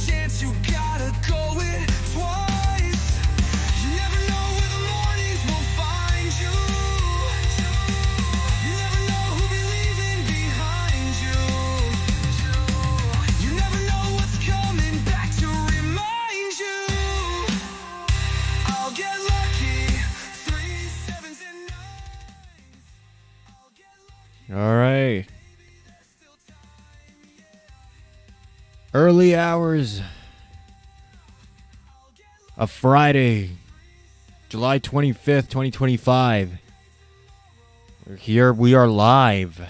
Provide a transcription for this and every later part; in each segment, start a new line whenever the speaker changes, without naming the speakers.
chance, you gotta go it twice. You never know where the mornings will find you. You never know who'll be leaving behind you. You never know what's coming back to remind you. I'll get lucky. 3 7s and 9s. I'll get lucky.
All right. Early hours of Friday, July 25th, 2025. We're here. We are live.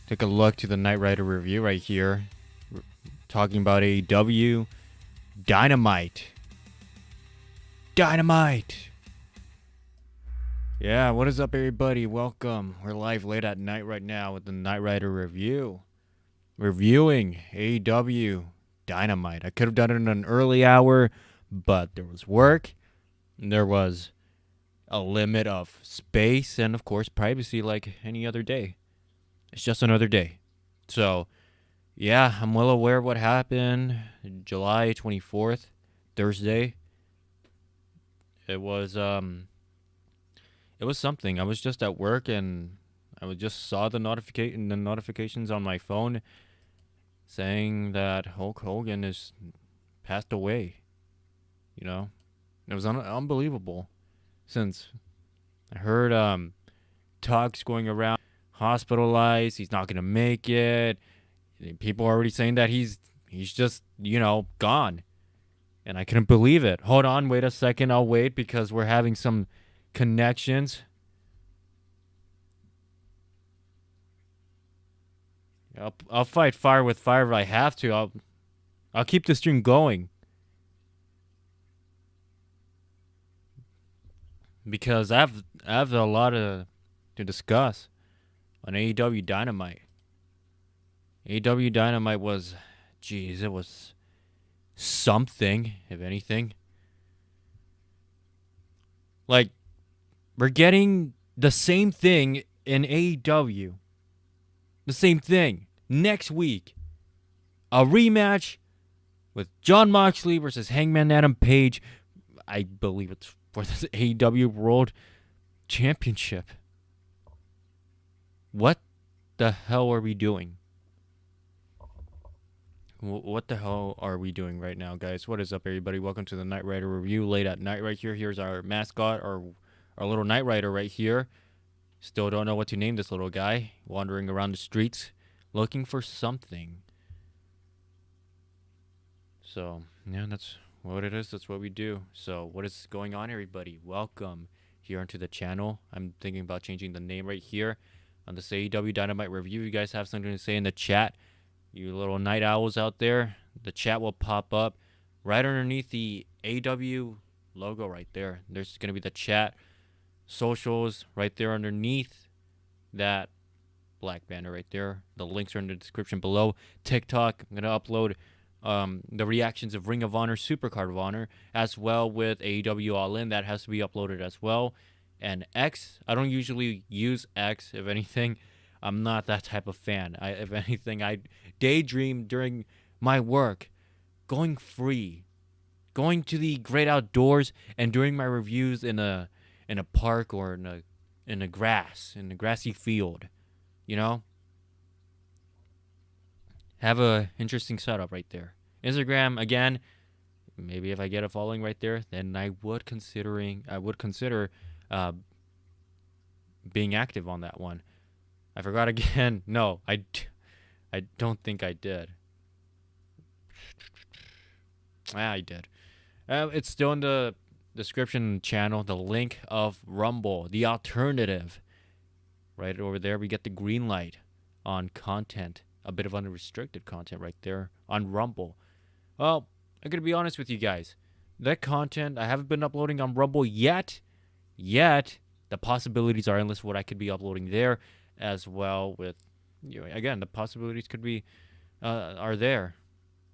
Take a look to the Knight Rider review right here. We're talking about AEW Dynamite. Dynamite. Yeah, what is up, everybody? Welcome. We're live late at night right now with the Knight Rider review. Reviewing AEW Dynamite. I could have done it in an early hour, but there was work, and there was a limit of space, and of course privacy like any other day. It's just another day. So, yeah, I'm well aware of what happened July 24th, Thursday. It was something. I was just at work, and I just saw the notifications on my phone saying that Hulk Hogan is passed away. You know, it was unbelievable, since I heard talks going around, hospitalized, he's not gonna make it. People are already saying that he's just, gone, and I couldn't believe it. Hold on, wait a second, I'll wait because we're having some connections. I'll fight fire with fire if I have to. I'll keep the stream going, because I have a lot to discuss on AEW Dynamite. AEW Dynamite was, it was something, if anything. Like, we're getting the same thing in AEW. The same thing. Next week, a rematch with Jon Moxley versus Hangman Adam Page. I believe it's for the AEW World Championship. What the hell are we doing? What the hell are we doing right now, guys? What is up, everybody? Welcome to the Knight Rider review late at night right here. Here's our mascot, our little Knight Rider right here. Still don't know what to name this little guy, wandering around the streets looking for something. So, yeah, that's what it is. That's what we do. So, what is going on, everybody? Welcome here onto the channel. I'm thinking about changing the name right here on this AEW Dynamite review. You guys have something to say in the chat. You little night owls out there, the chat will pop up right underneath the AEW logo right there. There's going to be the chat socials right there underneath that black banner right there. The links are in the description below. TikTok, I'm going to upload the reactions of Ring of Honor, Supercard of Honor, as well with AEW All In. That has to be uploaded as well. And X, I don't usually use X, if anything. I'm not that type of fan. If anything, I daydream during my work, going free, going to the great outdoors, and doing my reviews in a park or in a grassy field, have a interesting setup right there. Instagram, again, maybe if I get a following right there, then I would consider being active on that one. I forgot again. No, I don't think I did. I did. It's still in the description channel, the link of Rumble, the alternative. Right over there, we get the green light on content, a bit of unrestricted content right there on Rumble. Well, I'm going to be honest with you guys. That content, I haven't been uploading on Rumble yet. The possibilities are endless what I could be uploading there as well with, again, the possibilities could be, are there.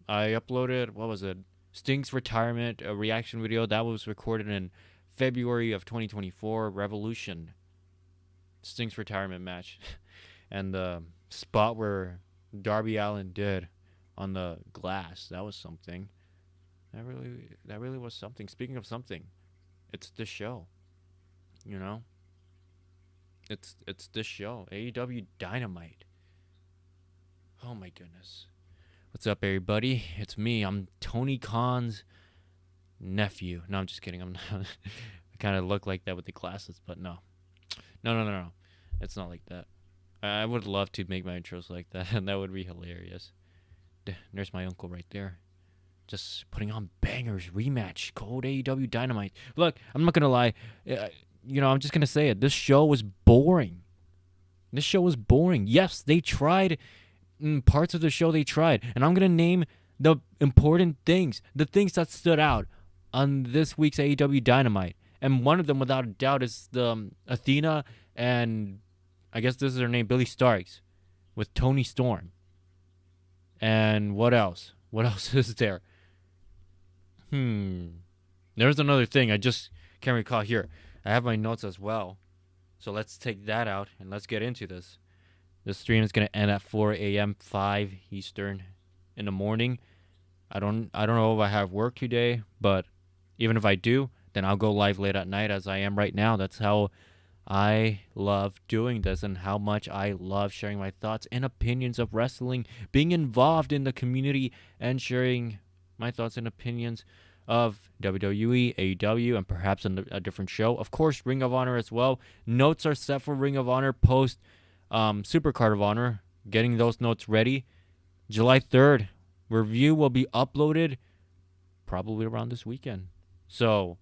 I uploaded, what was it? Sting's retirement, a reaction video that was recorded in February of 2024, Revolution. Sting's retirement match. And the spot where Darby Allin did on the glass. That was something. That really was something. Speaking of something, it's this show. You know, it's this show. AEW Dynamite. Oh my goodness. What's up, everybody? It's me. I'm Tony Khan's nephew. No, I'm just kidding. I'm not. I kind of look like that with the glasses, but no. No. It's not like that. I would love to make my intros like that, and that would be hilarious. There's my uncle right there. Just putting on bangers. Rematch. Cold AEW Dynamite. Look, I'm not going to lie. I'm just going to say it. This show was boring. Yes, they tried. Parts of the show they tried. And I'm going to name the important things. The things that stood out on this week's AEW Dynamite. And one of them, without a doubt, is the Athena and I guess this is her name, Billy Starks, with Tony Storm. And what else? What else is there? There's another thing. I just can't recall here. I have my notes as well. So let's take that out and let's get into this. This stream is going to end at 4 a.m., 5 Eastern in the morning. I don't know if I have work today, but even if I do, then I'll go live late at night as I am right now. That's how I love doing this and how much I love sharing my thoughts and opinions of wrestling, being involved in the community and sharing my thoughts and opinions of WWE, AEW, and perhaps a different show. Of course, Ring of Honor as well. Notes are set for Ring of Honor post Supercard of Honor. Getting those notes ready. July 3rd, review will be uploaded probably around this weekend. So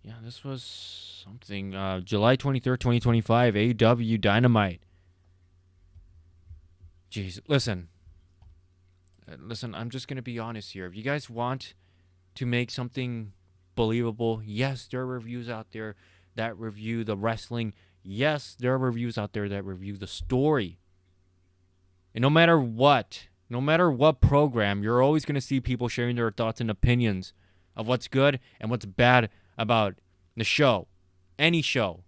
yeah, this was something. July 23rd, 2025, AEW Dynamite. Jeez, listen, I'm just going to be honest here. If you guys want to make something believable, yes, there are reviews out there that review the wrestling. Yes, there are reviews out there that review the story. And no matter what program, you're always going to see people sharing their thoughts and opinions of what's good and what's bad about the show. Any show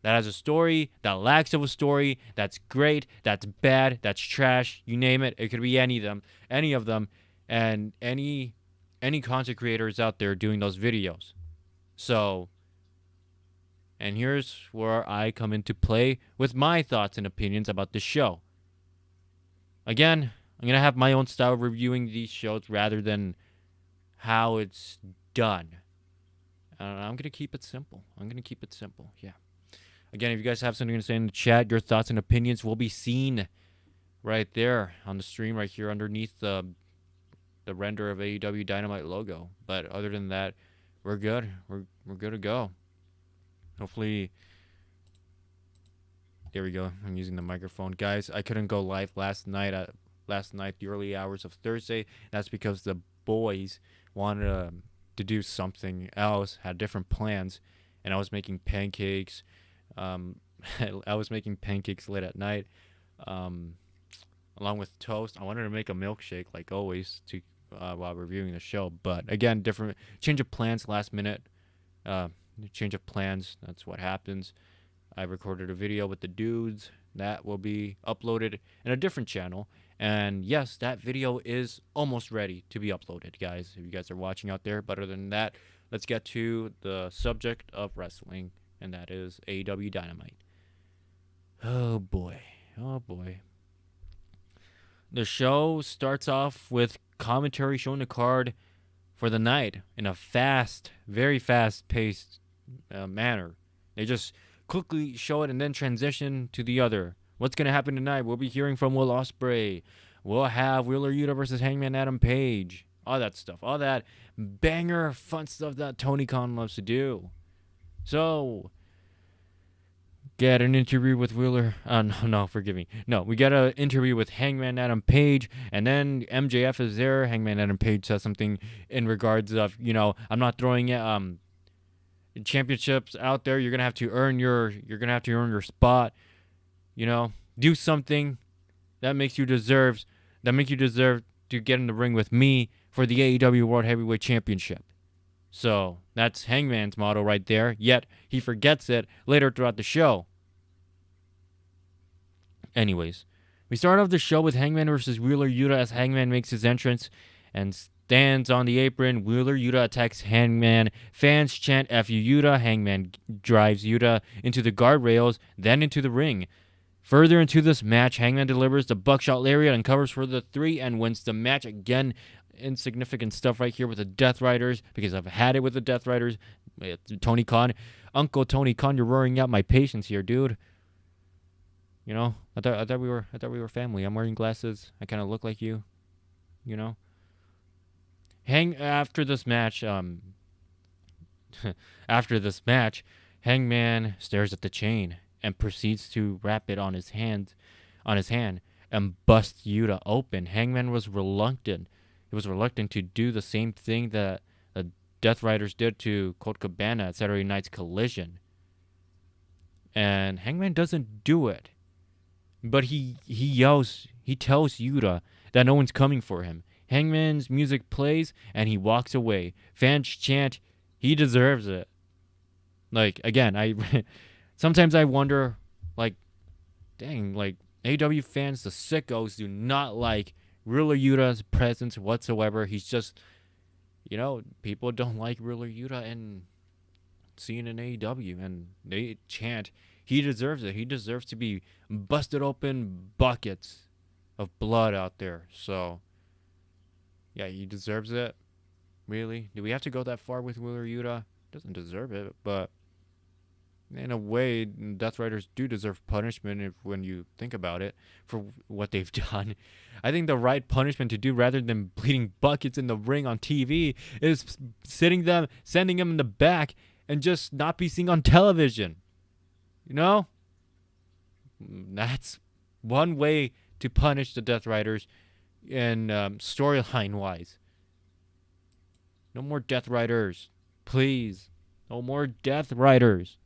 that has a story, that lacks of a story, that's great, that's bad, that's trash, you name it. It could be any of them, and any content creators out there doing those videos. So, and here's where I come into play with my thoughts and opinions about the show. Again, I'm going to have my own style of reviewing these shows rather than how it's done. I'm going to keep it simple. Yeah. Again, if you guys have something to say in the chat, your thoughts and opinions will be seen right there on the stream right here underneath the render of AEW Dynamite logo. But other than that, we're good. We're good to go. Hopefully, there we go. I'm using the microphone. Guys, I couldn't go live last night, the early hours of Thursday. That's because the boys wanted to do something else, had different plans, and I was making pancakes. I was making pancakes late at night, along with toast. I wanted to make a milkshake, like always, to while reviewing the show. But again, different change of plans last minute. Change of plans. That's what happens. I recorded a video with the dudes that will be uploaded in a different channel. And yes, that video is almost ready to be uploaded, guys, if you guys are watching out there. But other than that, let's get to the subject of wrestling, and that is AEW Dynamite. Oh boy. The show starts off with commentary showing the card for the night in a very fast-paced manner. They just quickly show it and then transition to the other. What's going to happen tonight? We'll be hearing from Will Ospreay. We'll have Wheeler Yuta versus Hangman Adam Page. All that stuff. All that banger, fun stuff that Tony Khan loves to do. So, get an interview with Wheeler. No, forgive me. No, we get an interview with Hangman Adam Page, and then MJF is there. Hangman Adam Page says something in regards of, I'm not throwing championships out there. You're gonna have to earn your spot. Do something that makes you deserve to get in the ring with me for the AEW World Heavyweight Championship. So that's Hangman's motto right there. Yet he forgets it later throughout the show. Anyways, We start off the show with Hangman versus Wheeler Yuta as Hangman makes his entrance and stands on the apron. Wheeler Yuta attacks Hangman. Fans chant F you Yuta. Hangman drives Yuta into the guardrails, then into the ring. Further into this match, Hangman delivers the buckshot lariat and covers for the 3 and wins the match. Again, insignificant stuff right here with the Death Riders, because I've had it with the Death Riders. Tony Khan, Uncle Tony Khan, you're roaring out my patience here, dude. You know, I thought we were family. I'm wearing glasses. I kind of look like you. You know. After this match, Hangman stares at the chain and proceeds to wrap it on his hand, and busts Yuta open. Hangman was reluctant. He was reluctant to do the same thing that the Death Riders did to Colt Cabana at Saturday Night's Collision. And Hangman doesn't do it. But he tells Yuta that no one's coming for him. Hangman's music plays and he walks away. Fans chant, he deserves it. Like, again, sometimes I wonder, like, dang, like, AEW fans, the sickos, do not like Wheeler Yuta's presence whatsoever. He's just, you know, people don't like Wheeler Yuta and seeing in AEW, and they chant, he deserves it. He deserves to be busted open buckets of blood out there. So, yeah, he deserves it. Really? Do we have to go that far with Wheeler Yuta? Doesn't deserve it, but in a way, Death Riders do deserve punishment when you think about it for what they've done. I think the right punishment to do, rather than bleeding buckets in the ring on TV, is sending them in the back and just not be seen on television. You know? That's one way to punish the Death Riders in storyline-wise. No more Death Riders. Please. No more Death Riders.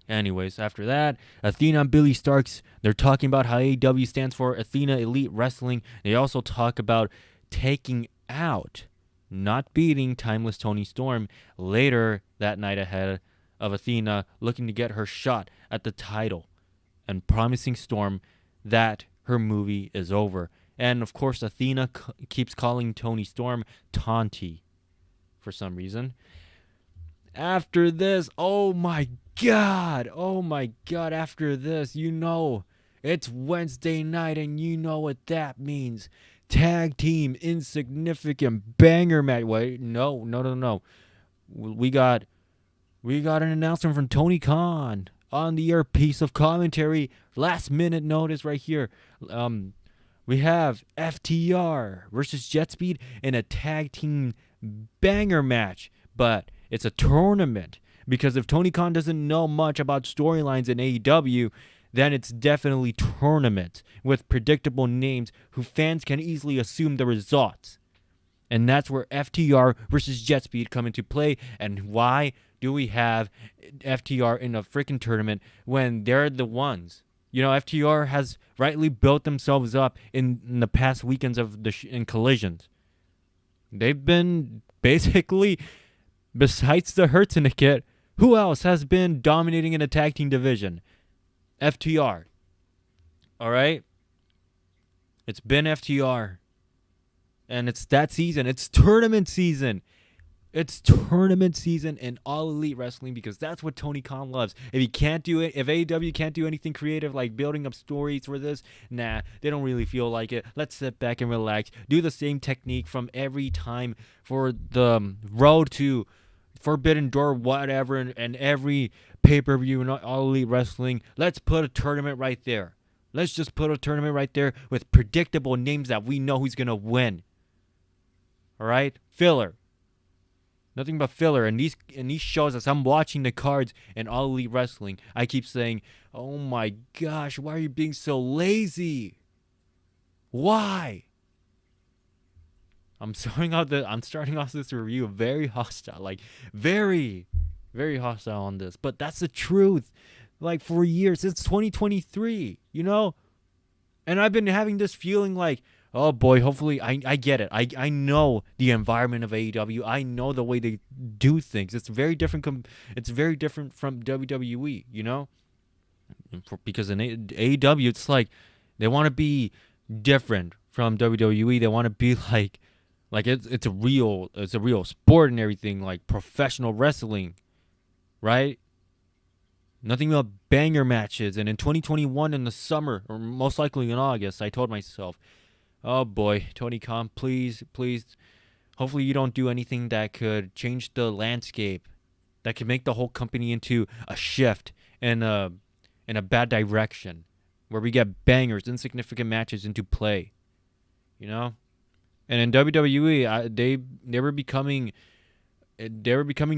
Anyways, after that, Athena and Billy Starks, they're talking about how AEW stands for Athena Elite Wrestling. They also talk about taking out, not beating, Timeless Toni Storm later that night, ahead of Athena looking to get her shot at the title and promising Storm that her movie is over. And of course, Athena keeps calling Toni Storm Tonti for some reason. After this, oh my God, after this, you know, it's Wednesday night and you know what that means. Tag team insignificant banger match. Wait, no. We got an announcement from Tony Khan on the air piece of commentary. Last minute notice right here. We have FTR versus Jet Speed in a tag team banger match, but it's a tournament. Because if Tony Khan doesn't know much about storylines in AEW, then it's definitely tournament with predictable names who fans can easily assume the results. And that's where FTR versus Jet Speed come into play. And why do we have FTR in a freaking tournament when they're the ones? You know, FTR has rightly built themselves up in the past weekends of in collisions. They've been basically, besides the Hurt Syndicate, who else has been dominating in a tag team division? FTR. All right? It's been FTR. And it's that season. It's tournament season. It's tournament season in All Elite Wrestling, because that's what Tony Khan loves. If he can't do it, if AEW can't do anything creative like building up stories for this, nah, they don't really feel like it. Let's sit back and relax. Do the same technique from every time for the road to Forbidden Door, whatever, and every pay-per-view in All Elite Wrestling. Let's put a tournament right there. Let's just put a tournament right there with predictable names that we know who's going to win. All right? Filler. Nothing but filler. And these shows, as I'm watching the cards in All Elite Wrestling, I keep saying, oh my gosh, why are you being so lazy? Why? I'm starting off this review very hostile, like very, very hostile on this. But that's the truth. Like, for years, it's 2023, you know? And I've been having this feeling like, oh boy, hopefully, I get it. I know the environment of AEW. I know the way they do things. It's very different. It's very different from WWE, you know? because in AEW, it's like they want to be different from WWE. They want to be like it's a real sport and everything, like professional wrestling, right? Nothing but banger matches. And in 2021 in the summer, or most likely in August, I told myself, oh boy, Tony Khan, please, hopefully you don't do anything that could change the landscape, that could make the whole company into a shift and in a bad direction, where we get bangers, insignificant matches into play, you know. And in WWE, they were becoming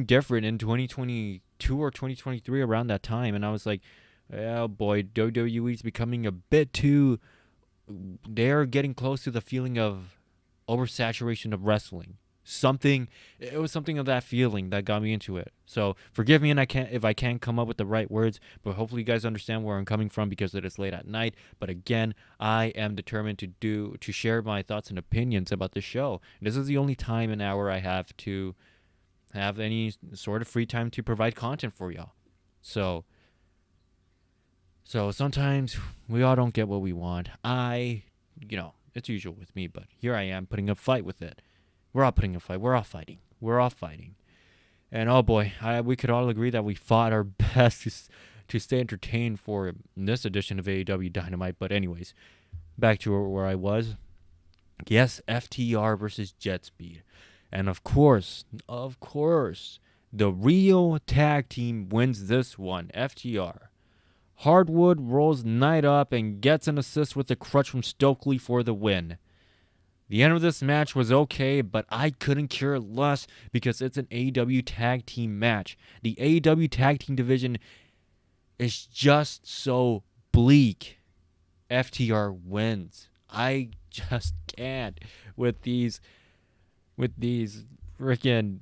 different in 2022 or 2023 around that time, and I was like, oh boy, WWE is becoming a bit too. They're getting close to the feeling of oversaturation of wrestling. It was something of that feeling that got me into it. So forgive me, and if I can't come up with the right words, but hopefully you guys understand where I'm coming from because it is late at night. But again, I am determined to share my thoughts and opinions about the show. This is the only time and hour I have to have any sort of free time to provide content for y'all. So sometimes we all don't get what we want. It's usual with me, but here I am putting a fight with it. We're all putting a fight. We're all fighting. And oh boy, we could all agree that we fought our best to stay entertained for this edition of AEW Dynamite. But anyways, back to where I was. Yes, FTR versus Jet Speed. And of course, the real tag team wins this one, FTR. Hardwood rolls Knight up and gets an assist with a crutch from Stokely for the win. The end of this match was okay, but I couldn't care less because it's an AEW tag team match. The AEW tag team division is just so bleak. FTR wins. I just can't with these freaking,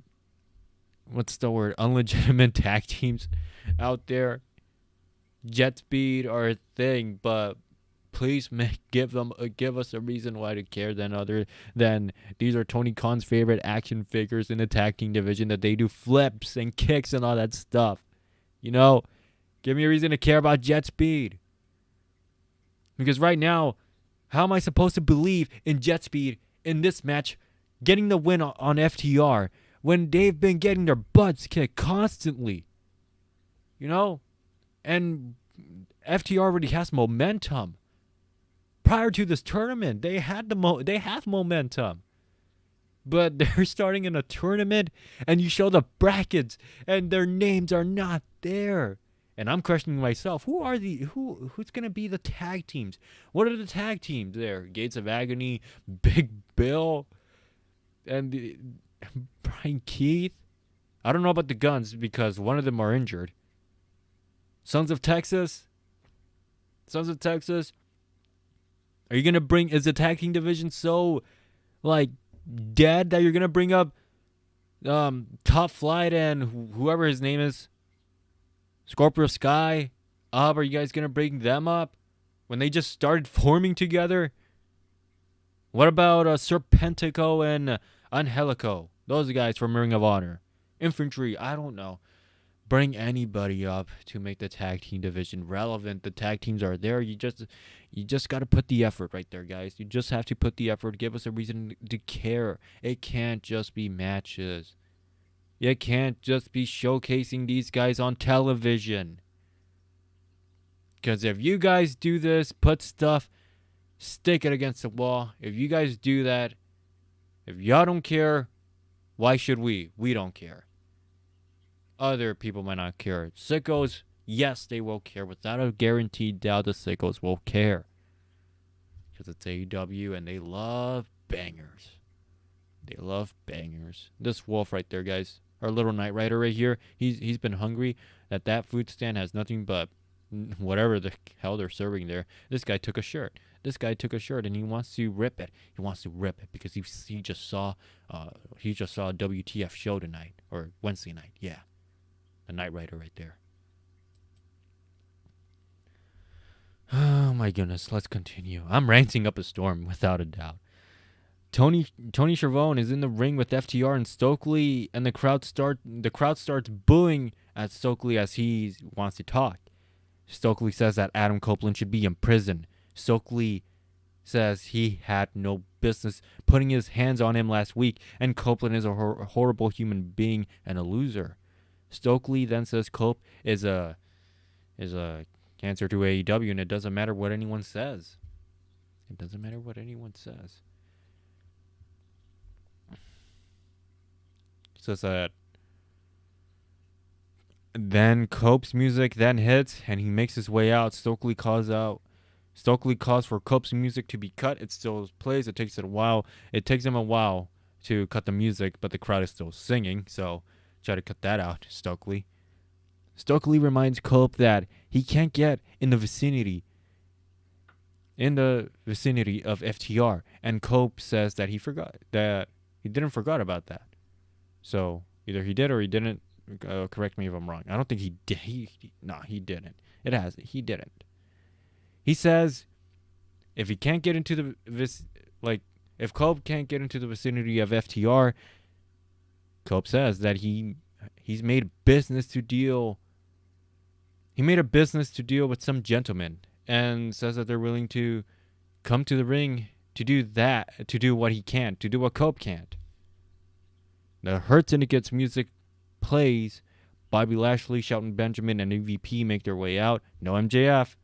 what's the word, unlegitimate tag teams out there. Jet Speed are a thing, but please give us a reason why to care other than these are Tony Khan's favorite action figures in the tag team division, that they do flips and kicks and all that stuff. Give me a reason to care about Jet Speed. Because right now, how am I supposed to believe in Jet Speed in this match getting the win on FTR when they've been getting their butts kicked constantly? And FTR already has momentum. Prior to this tournament, they have momentum. But they're starting in a tournament, and you show the brackets, and their names are not there. And I'm questioning myself, who's gonna be the tag teams? What are the tag teams there? Gates of Agony, Big Bill, and Brian Keith. I don't know about the Guns because one of them are injured. Sons of Texas. Are you gonna is the tag team division so dead that you're gonna bring up Top Flight and whoever his name is, Scorpio Sky? Are you guys gonna bring them up when they just started forming together? What about Serpentico and Angelico? Those are guys from Ring of Honor. Infantry, I don't know. Bring anybody up to make the tag team division relevant. The tag teams are there. You just got to put the effort right there, guys. You just have to put the effort. Give us a reason to care. It can't just be matches. You can't just be showcasing these guys on television. Because if you guys do this, stick it against the wall. If you guys do that, if y'all don't care, why should we? We don't care. Other people might not care. Sickos, yes, they will care. Without a guaranteed doubt, the sickos will care. Because it's AEW and they love bangers. This wolf right there, guys. Our little Knight Rider right here. He's been hungry. That food stand has nothing but whatever the hell they're serving there. This guy took a shirt. And he wants to rip it. Because he just saw a WTF show tonight or Wednesday night. Yeah. A Knight Rider right there. Oh my goodness, let's continue. I'm ranting up a storm without a doubt. Tony Schiavone is in the ring with FTR and Stokely, and the crowd starts booing at Stokely as he wants to talk. Stokely says that Adam Copeland should be in prison. Stokely says he had no business putting his hands on him last week, and Copeland is a horrible human being and a loser. Stokely then says Cope is a cancer to AEW, and it doesn't matter what anyone says. It doesn't matter what anyone says. He says that then Cope's music then hits, and he makes his way out. Stokely calls for Cope's music to be cut. It still plays. It takes him a while to cut the music, but the crowd is still singing, so try to cut that out, Stokely. Stokely reminds Cope that he can't get in the vicinity of FTR, and Cope says that he didn't forget about that. So either he did or he didn't. Correct me if I'm wrong. I don't think he did. He didn't. He didn't. He says if he can't get into if Cope can't get into the vicinity of FTR, Cope says that he's made business to deal. He made a business to deal with some gentlemen, and says that they're willing to come to the ring to do what he can't, to do what Cope can't. The Hurt Syndicate's music plays. Bobby Lashley, Shelton Benjamin, and MVP make their way out. No MJF.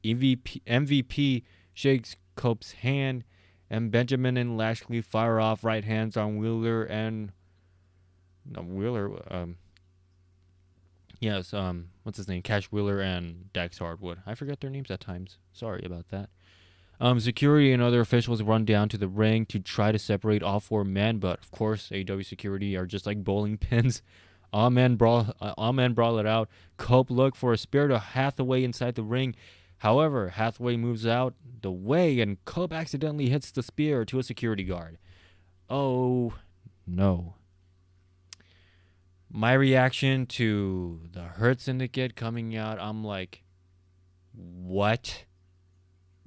MVP shakes Cope's hand, and Benjamin and Lashley fire off right hands on what's his name? Cash Wheeler and Dax Hardwood. I forget their names at times. Sorry about that. Security and other officials run down to the ring to try to separate all four men, but of course, AEW security are just like bowling pins. All men brawl it out. Cope look for a spear to Hathaway inside the ring. However, Hathaway moves out the way, and Cope accidentally hits the spear to a security guard. Oh, no. My reaction to the Hurt Syndicate coming out, I'm like, what?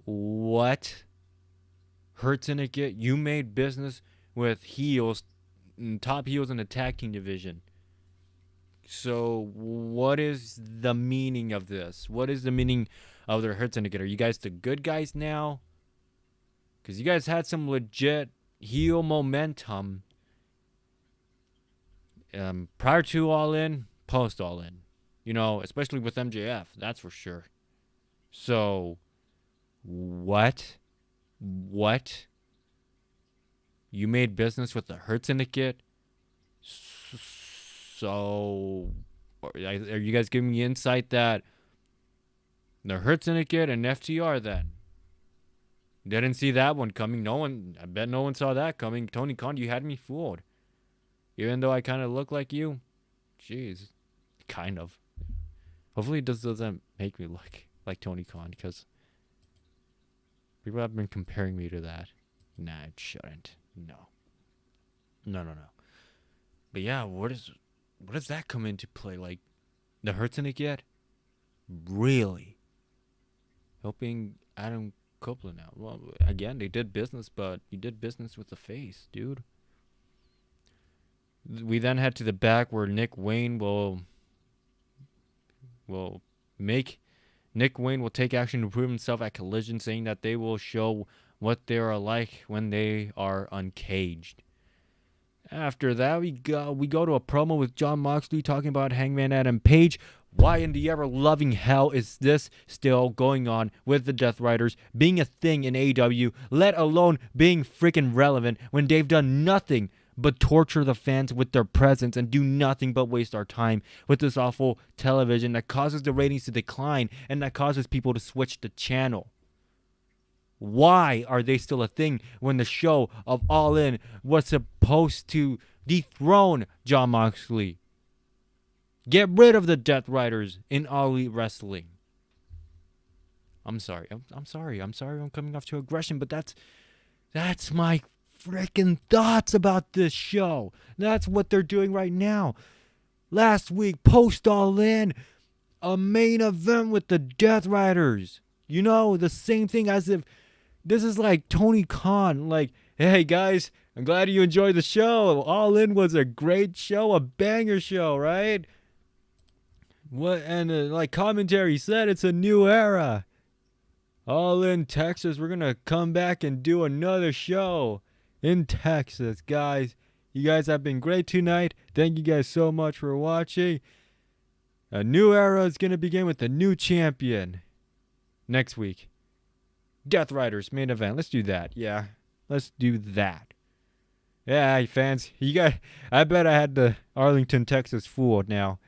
What? Hurt Syndicate, you made business with top heels in the tag team division. So what is the meaning of this? What is the meaning of the Hurt Syndicate? Are you guys the good guys now? Because you guys had some legit heel momentum prior to All In, post All In. Especially with MJF, that's for sure. So, what? You made business with the Hurt Syndicate? So, are you guys giving me insight that the Hurt Syndicate and FTR then didn't see that one coming? I bet no one saw that coming. Tony Khan, you had me fooled. Even though I kind of look like you. Jeez. Kind of. Hopefully this doesn't make me look like Tony Khan, because people have been comparing me to that. Nah, it shouldn't. No. But yeah, what does that come into play? Like, the Hurt Syndicate? Really? Helping Adam Copeland out. Well, again, they did business, but you did business with the face, dude. We then head to the back where Nick Wayne will take action to prove himself at Collision, saying that they will show what they are like when they are uncaged. After that, we go to a promo with Jon Moxley talking about Hangman Adam Page. Why in the ever-loving hell is this still going on with the Death Riders being a thing in AEW, let alone being freaking relevant, when they've done nothing but torture the fans with their presence and do nothing but waste our time with this awful television that causes the ratings to decline and that causes people to switch the channel? Why are they still a thing when the show of All In was supposed to dethrone Jon Moxley? Get rid of the Death Riders in All Elite Wrestling. I'm sorry. I'm sorry. I'm coming off to aggression, but that's my freaking thoughts about this show. That's what they're doing right now. Last week, post All In, a main event with the Death Riders. The same thing as if this is like Tony Khan. Like, hey guys, I'm glad you enjoyed the show. All In was a great show, a banger show, right? What and like commentary said, it's a new era. All in Texas. We're gonna come back and do another show in Texas, guys. You guys have been great tonight. Thank you guys so much for watching. A new era is gonna begin with a new champion next week. Death Riders main event. Let's do that. Yeah, let's do that. Yeah, fans, you got. I bet I had the Arlington, Texas fooled now,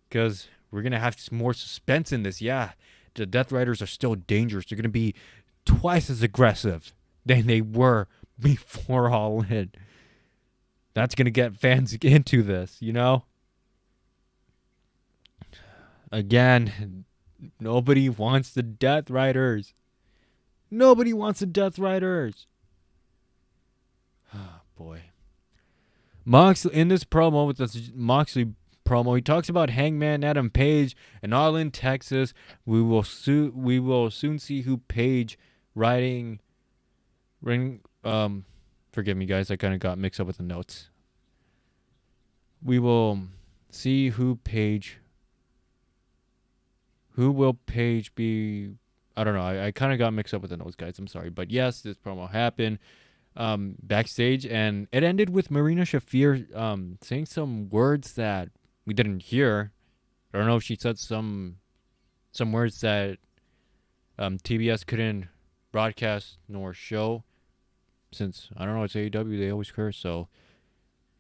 because we're gonna have more suspense in this. Yeah, the Death Riders are still dangerous. They're gonna be twice as aggressive than they were before All In. That's gonna get fans into this, you know. Again, nobody wants the Death Riders. Nobody wants the Death Riders. Oh, boy. Moxley, in this promo, with this Moxley promo, he talks about Hangman Adam Page and All In Texas. We will soon see who Page riding. Forgive me, guys. I kind of got mixed up with the notes. We will see who will Page be. I don't know. I kind of got mixed up with the notes, guys. I'm sorry. But yes, this promo happened backstage, and it ended with Marina Shafir saying some words that we didn't hear. I don't know if she said some words that TBS couldn't broadcast nor show, since, I don't know, it's AEW. They always curse, so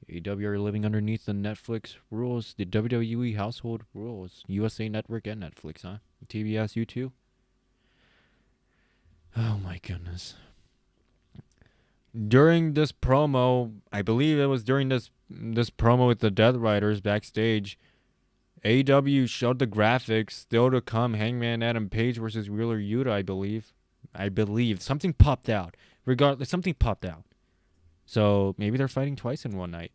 AEW are living underneath the Netflix rules, the WWE household rules. USA Network and Netflix, huh? TBS, you too? Oh my goodness. During this promo, I believe it was during this promo with the Death Riders backstage, AEW showed the graphics still to come. Hangman Adam Page versus Wheeler Yuta, I believe. Something popped out. Regardless, something popped out. So maybe they're fighting twice in one night.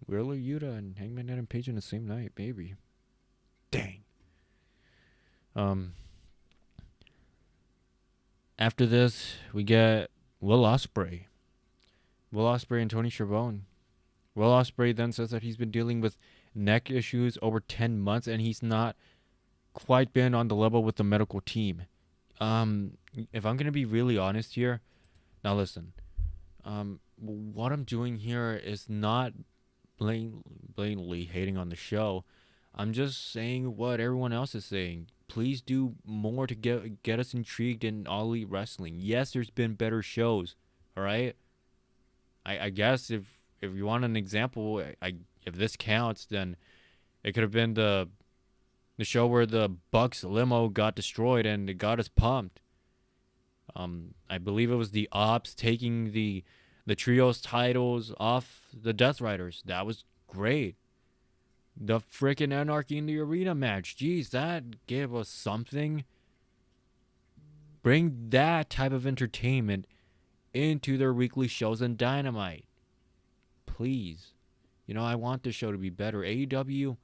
Wheeler Yuta and Hangman Adam Page in the same night, maybe. Dang. After this, we get Will Ospreay. Will Ospreay and Tony Schiavone. Will Ospreay then says that he's been dealing with neck issues over 10 months, and he's not quite been on the level with the medical team. If I'm going to be really honest here, now listen. What I'm doing here is not blatantly hating on the show. I'm just saying what everyone else is saying. Please do more to get us intrigued in All Elite Wrestling. Yes, there's been better shows, all right? I guess if you want an example, if this counts, then it could have been the show where the Bucks limo got destroyed and it got us pumped. I believe it was the Ops taking the trios titles off the Death Riders. That was great. The freaking Anarchy in the Arena match. Jeez, that gave us something. Bring that type of entertainment into their weekly shows and Dynamite. Please. You know, I want the show to be better. AEW,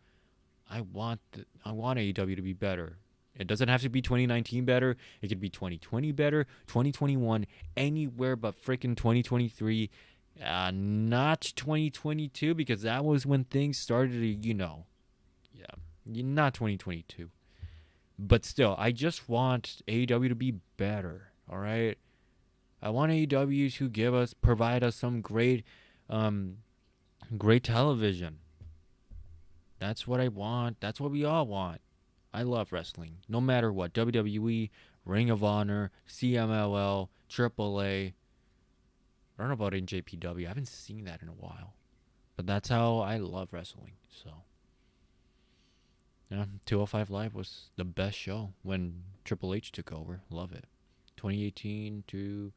I want AEW to be better. It doesn't have to be 2019 better. It could be 2020 better, 2021, anywhere but freaking 2023. Not 2022, because that was when things started to, not 2022. But still, I just want AEW to be better, all right? I want AEW to provide us some great television. That's what I want. That's what we all want. I love wrestling, no matter what. WWE, Ring of Honor, CMLL, AAA. I don't know about NJPW. I haven't seen that in a while. But that's how I love wrestling. So, yeah, 205 Live was the best show when Triple H took over. Love it. 2018 to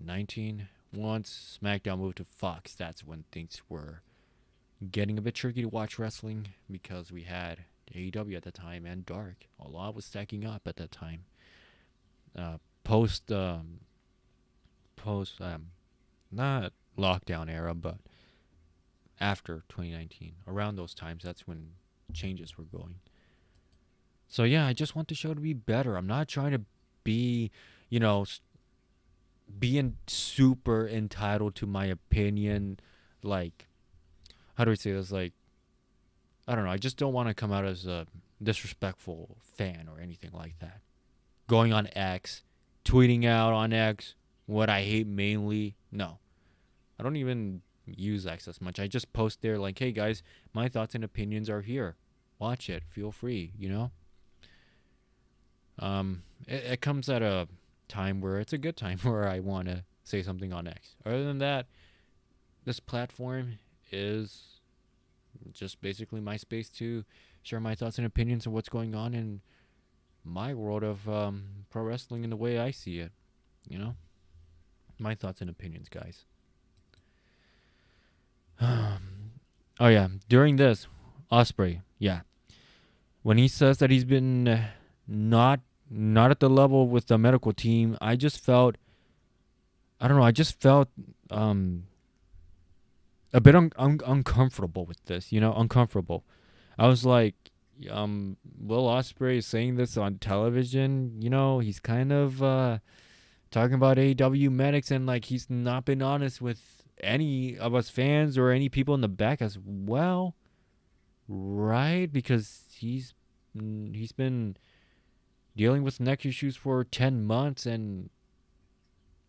19. Once SmackDown moved to Fox, that's when things were getting a bit tricky to watch wrestling, because we had AEW at the time and Dark. A lot was stacking up at that time. Post not lockdown era, but after 2019, around those times, that's when changes were going. So yeah, I just want the show to be better. I'm not trying to be, being super entitled to my opinion. Like, how do I say this? Like, I don't know. I just don't want to come out as a disrespectful fan or anything like that. Going on X, tweeting out on X what I hate mainly. No, I don't even use X as much. I just post there like, hey guys, my thoughts and opinions are here. Watch it. Feel free, you know? It comes at a time where it's a good time where I want to say something on X. Other than that, this platform is just basically my space to share my thoughts and opinions of what's going on in my world of pro wrestling in the way I see it. You know, my thoughts and opinions, guys. Oh yeah, during this, Osprey, yeah, when he says that he's been not at the level with the medical team, I just felt, I don't know, I just felt a bit uncomfortable with this. You know, uncomfortable. I was like, Will Ospreay is saying this on television. You know, he's kind of talking about AEW medics, and like he's not been honest with any of us fans or any people in the back as well, right? Because he's been dealing with neck issues for 10 months, and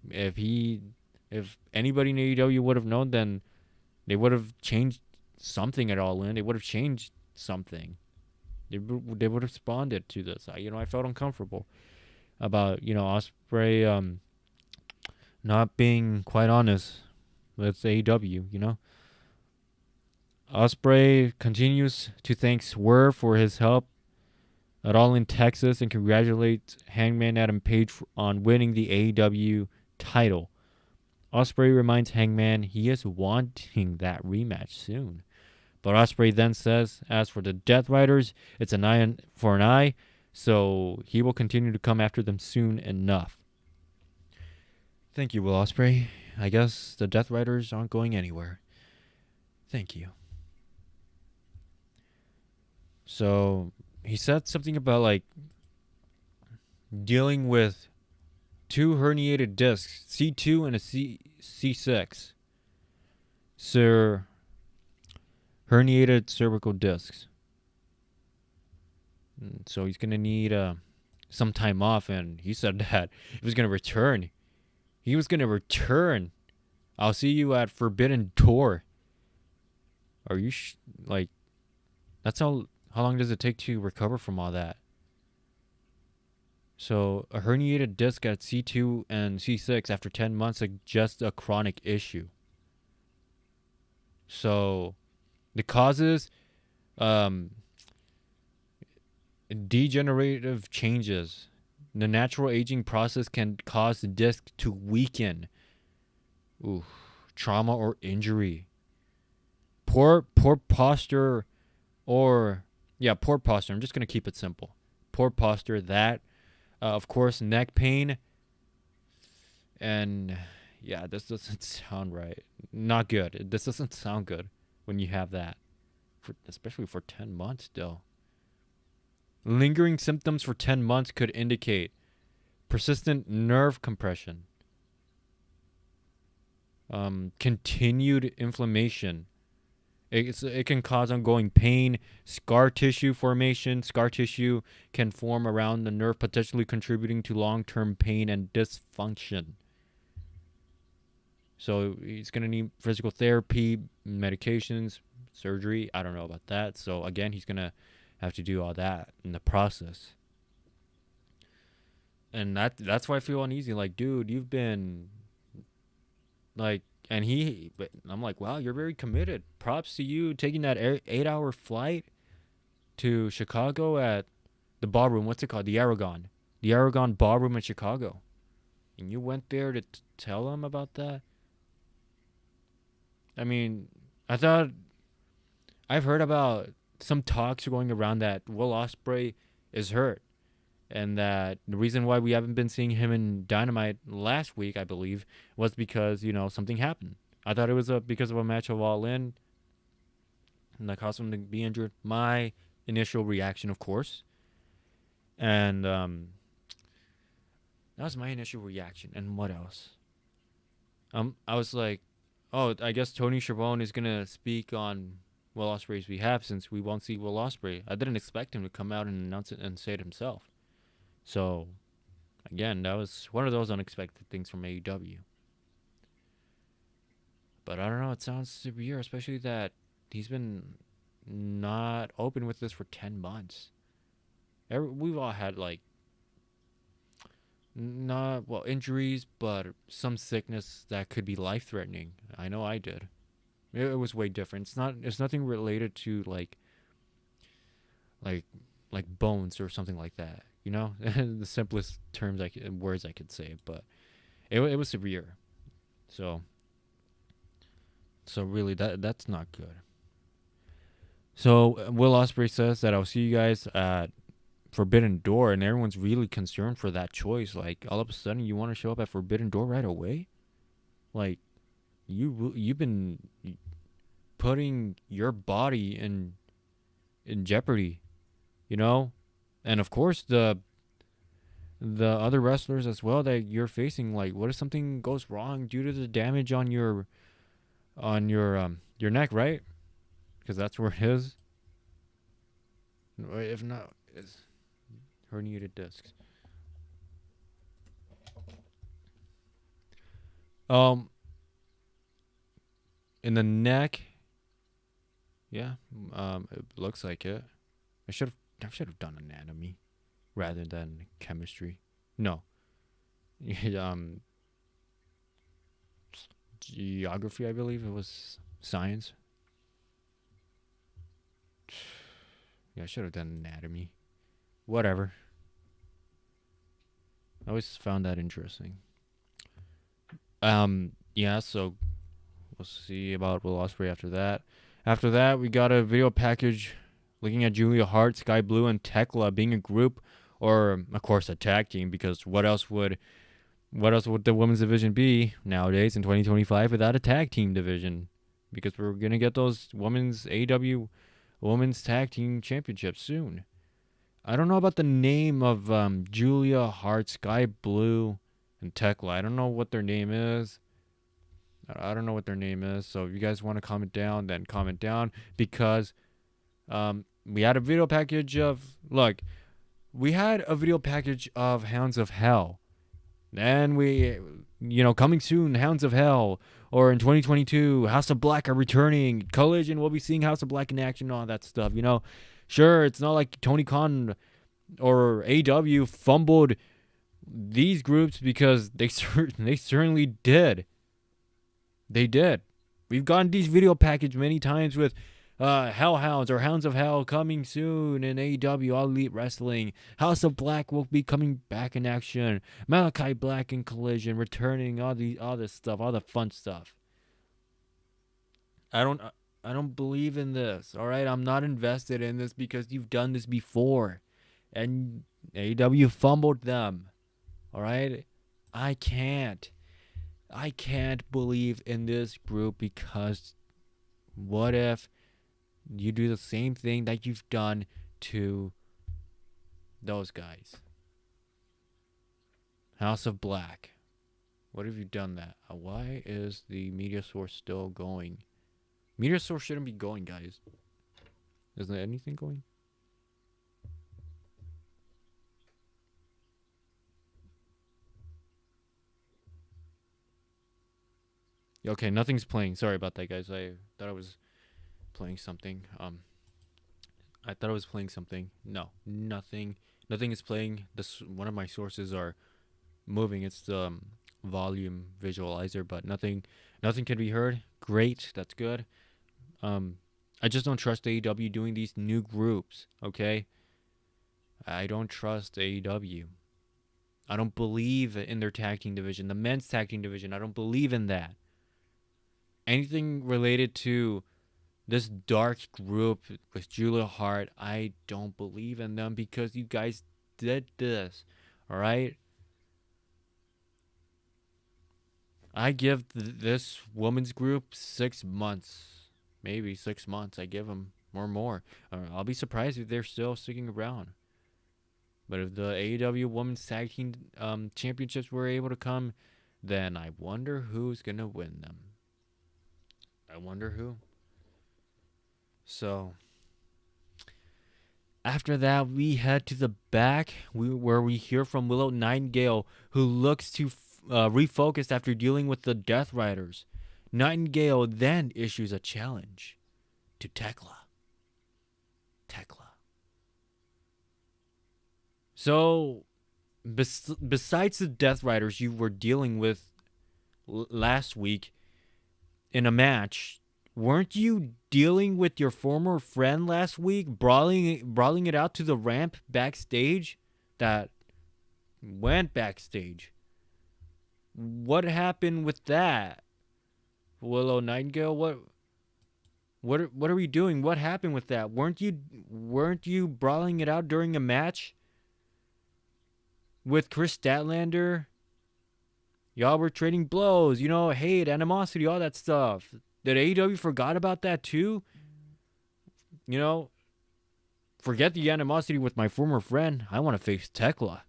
if anybody in AEW would have known, then they would have changed something at All In. They would have changed something. They would have responded to this. I felt uncomfortable about Osprey not being quite honest with AEW. Osprey continues to thank Swerve for his help at All In Texas and congratulates Hangman Adam Page on winning the AEW title. Osprey reminds Hangman he is wanting that rematch soon. But Osprey then says, as for the Death Riders, it's an eye for an eye, so he will continue to come after them soon enough. Thank you, Will Osprey. I guess the Death Riders aren't going anywhere. Thank you. So he said something about like dealing with two herniated discs, C2 and a C6. Herniated cervical discs. So he's going to need some time off, and he said that he was going to return. He was going to return. I'll see you at Forbidden Door. Are you like that's how long does it take to recover from all that? So a herniated disc at C2 and C6 after 10 months suggests a chronic issue. So the causes, degenerative changes. The natural aging process can cause the disc to weaken. Trauma or injury. Poor posture poor posture. I'm just going to keep it simple. Poor posture, that. Of course, neck pain. And yeah, this doesn't sound right. Not good. This doesn't sound good when you have that, especially for 10 months still. Lingering symptoms for 10 months could indicate persistent nerve compression, continued inflammation. It can cause ongoing pain, scar tissue formation. Scar tissue can form around the nerve, potentially contributing to long-term pain and dysfunction. So he's going to need physical therapy, medications, surgery. I don't know about that. So again, he's going to have to do all that in the process. And that's why I feel uneasy. Like, dude, you've been like, but I'm like, wow, you're very committed. Props to you taking that 8-hour flight to Chicago at the ballroom. What's it called? The Aragon Ballroom in Chicago. And you went there to tell them about that? I mean, I've heard about some talks going around that Will Ospreay is hurt. And that the reason why we haven't been seeing him in Dynamite last week, I believe, was because, something happened. I thought it was because of a match of All In. And that caused him to be injured. My initial reaction, of course. And that was my initial reaction. And what else? I was like, oh, I guess Tony Schiavone is going to speak on Will Ospreay's behalf, since we won't see Will Ospreay. I didn't expect him to come out and announce it and say it himself. So, again, that was one of those unexpected things from AEW. But I don't know, it sounds severe, especially that he's been not open with this for 10 months. We've all had, like, not, well, injuries, but some sickness that could be life threatening. I know I did. It was way different. It's nothing related to, like, bones or something like that. You know, the simplest words I could say, but it was severe. So really, that's not good. So Will Ospreay says that I'll see you guys at Forbidden Door, and everyone's really concerned for that choice. Like, all of a sudden, you want to show up at Forbidden Door right away? Like, you've been putting your body in jeopardy, you know, and of course the other wrestlers as well that you're facing. Like, what if something goes wrong due to the damage on your neck, right? Because that's where it is. If not, it's herniated discs. In the neck. Yeah. It looks like it. I should have done anatomy rather than chemistry. No. Geography, I believe it was science. Yeah, I should have done anatomy. Whatever. I always found that interesting. Yeah, so we'll see about Will Ospreay after that. After that, we got a video package looking at Julia Hart, Sky Blue, and Tekla being a group, or of course a tag team, because what else would the women's division be nowadays in 2025 without a tag team division? Because we're gonna get those women's AEW women's tag team championships soon. I don't know about the name of Julia Hart, Sky Blue, and Tekla. I don't know what their name is. I don't know what their name is. So if you guys want to comment down, then comment down, because we had a video package of Hounds of Hell. Then coming soon, Hounds of Hell. Or in 2022, House of Black are returning. Collision, we'll be seeing House of Black in action, all that stuff. Sure, it's not like Tony Khan or AW fumbled these groups, because they certainly did. They did. We've gotten these video package many times with Hellhounds or Hounds of Hell coming soon in AEW All Elite Wrestling. House of Black will be coming back in action. Malachi Black and Collision returning. All this stuff, all the fun stuff. I don't believe in this. All right, I'm not invested in this because you've done this before, and AEW fumbled them. All right, I can't believe in this group, because what if you do the same thing that you've done to those guys? House of Black. What have you done that? Why is the media source still going? Media source shouldn't be going, guys. Isn't there anything going? Okay, nothing's playing. Sorry about that, guys. I thought I was playing something. I thought I was playing something. No, nothing is playing. One of my sources are moving. It's the volume visualizer, but nothing can be heard. Great, that's good. I just don't trust AEW doing these new groups. Okay, I don't trust AEW. I don't believe in their tag team division, the men's tag team division. I don't believe in that. Anything related to this dark group with Julia Hart, I don't believe in them, because you guys did this. All right? I give this women's group 6 months. Maybe 6 months. I give them or more. I'll be surprised if they're still sticking around. But if the AEW Women's Tag Team Championships were able to come, then I wonder who's going to win them. I wonder who. So after that, we head to the back where we hear from Willow Nightingale, who looks to refocus after dealing with the Death Riders. Nightingale then issues a challenge to Tekla. So, besides the Death Riders you were dealing with last week in a match, weren't you dealing with your former friend last week, brawling it out to the ramp backstage? That went backstage. What happened with that, Willow Nightingale? What are we doing? What happened with that? Weren't you brawling it out during a match with Chris Statlander? Y'all were trading blows, hate, animosity, all that stuff. Did AEW forgot about that too? Forget the animosity with my former friend. I want to face Tekla.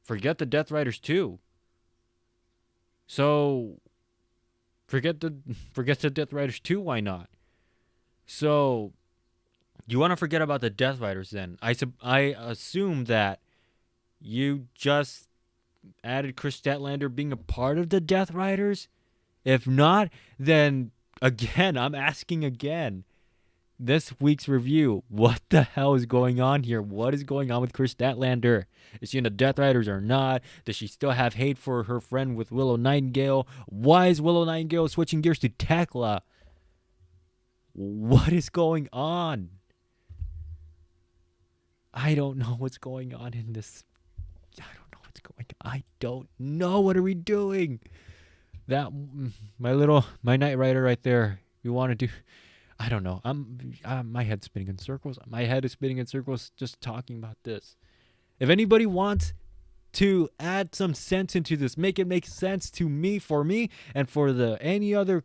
Forget the Death Riders too. So forget the Death Riders too. Why not? So you want to forget about the Death Riders then? I assume that you just added Chris Statlander being a part of the Death Riders. If not, then again, I'm asking again. This week's review, what the hell is going on here? What is going on with Chris Statlander? Is she in the Death Riders or not? Does she still have hate for her friend with Willow Nightingale? Why is Willow Nightingale switching gears to Tekla? What is going on? I don't know what's going on in this. I don't know what's going on. I don't know. What are we doing? That my Knight Rider right there. You want to do? I don't know. My head's spinning in circles. My head is spinning in circles just talking about this. If anybody wants to add some sense into this, make it make sense to me, for me, and for any other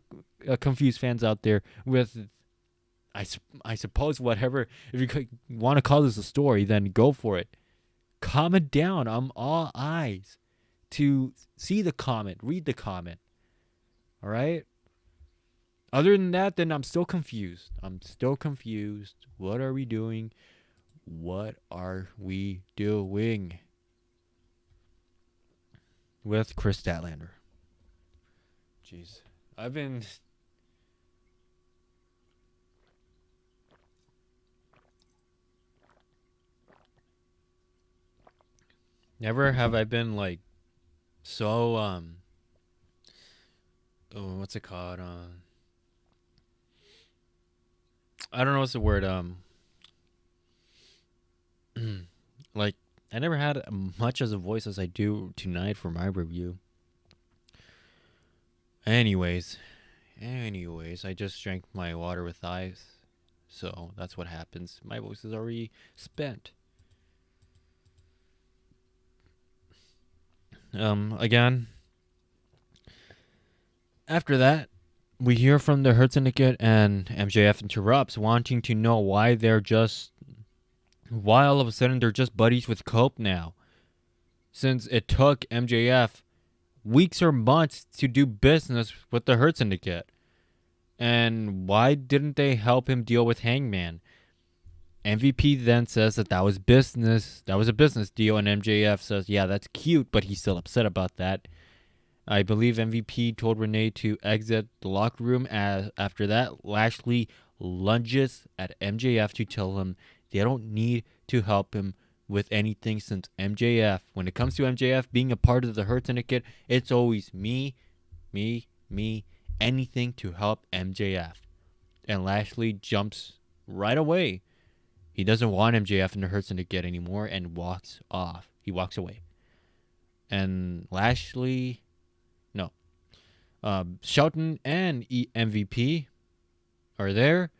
confused fans out there with, I suppose, whatever. If you want to call this a story, then go for it. Comment down. I'm all eyes to see the comment, read the comment. All right? Other than that, then I'm still confused. What are we doing? What are we doing with Chris Statlander? Jeez. I've been... Never have I been like so what's it called? I don't know what's the word. Like I never had much as a voice as I do tonight for my review. Anyways, I just drank my water with ice, so that's what happens. My voice is already spent. Again, after that, we hear from the Hurt Syndicate, and MJF interrupts, wanting to know why all of a sudden they're just buddies with Cope now. Since it took MJF weeks or months to do business with the Hurt Syndicate. And why didn't they help him deal with Hangman? MVP then says that was business. That was a business deal, and MJF says, yeah, that's cute, but he's still upset about that. I believe MVP told Renee to exit the locker room. After that, Lashley lunges at MJF to tell him they don't need to help him with anything, since MJF, when it comes to MJF being a part of the Hurt Syndicate, it's always me, anything to help MJF. And Lashley jumps right away. He doesn't want MJF in the Hurt Syndicate anymore and walks off. He walks away. And Shelton and MVP are there,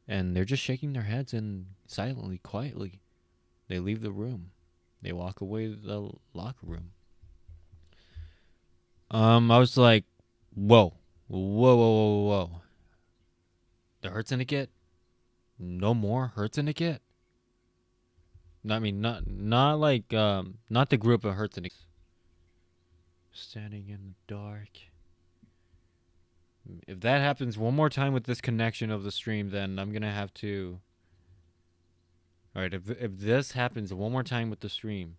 and they're just shaking their heads and silently, quietly, they leave the room. They walk away to the locker room. I was like, whoa. The Hurt Syndicate? No more Hurt Syndicate? I mean, not the group of Hurt Syndicate. Standing in the dark. if that happens one more time with this connection of the stream, then I'm gonna have to. All right, if this happens one more time with the stream,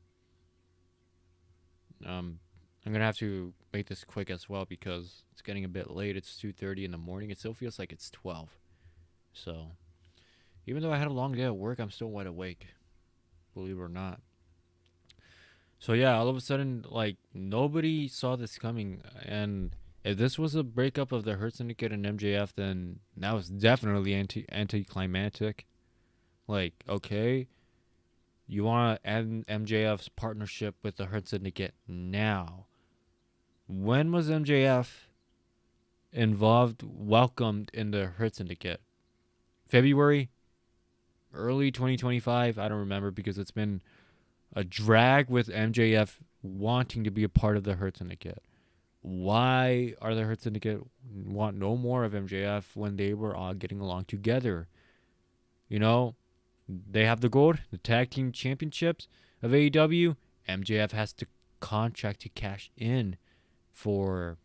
I'm gonna have to make this quick as well because it's getting a bit late. It's 2:30 in the morning. It still feels like it's 12. So, even though I had a long day at work, I'm still wide awake. Believe it or not. So yeah, all of a sudden, like nobody saw this coming, and if this was a breakup of the Hurt Syndicate and MJF, then that was definitely anticlimactic. Like, okay, you want to end MJF's partnership with the Hurt Syndicate now. When was MJF welcomed in the Hurt Syndicate? February? Early 2025? I don't remember because it's been a drag with MJF wanting to be a part of the Hurt Syndicate. Why are the Hurt Syndicate want no more of MJF when they were all getting along together? You know, they have the gold, the tag team championships of AEW. MJF has to contract to cash in for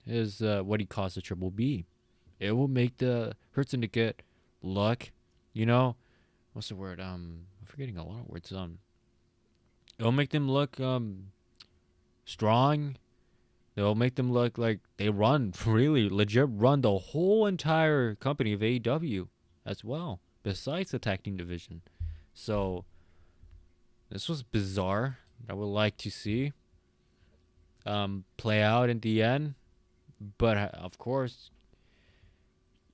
his what he calls the Triple B. It will make the Hurt Syndicate look, you know, what's the word? I'm forgetting a lot of words. It'll make them look strong. It'll make them look like they run really legit run the whole entire company of AEW as well, besides the tag team division. So this was bizarre. I would like to see play out in the end, but of course,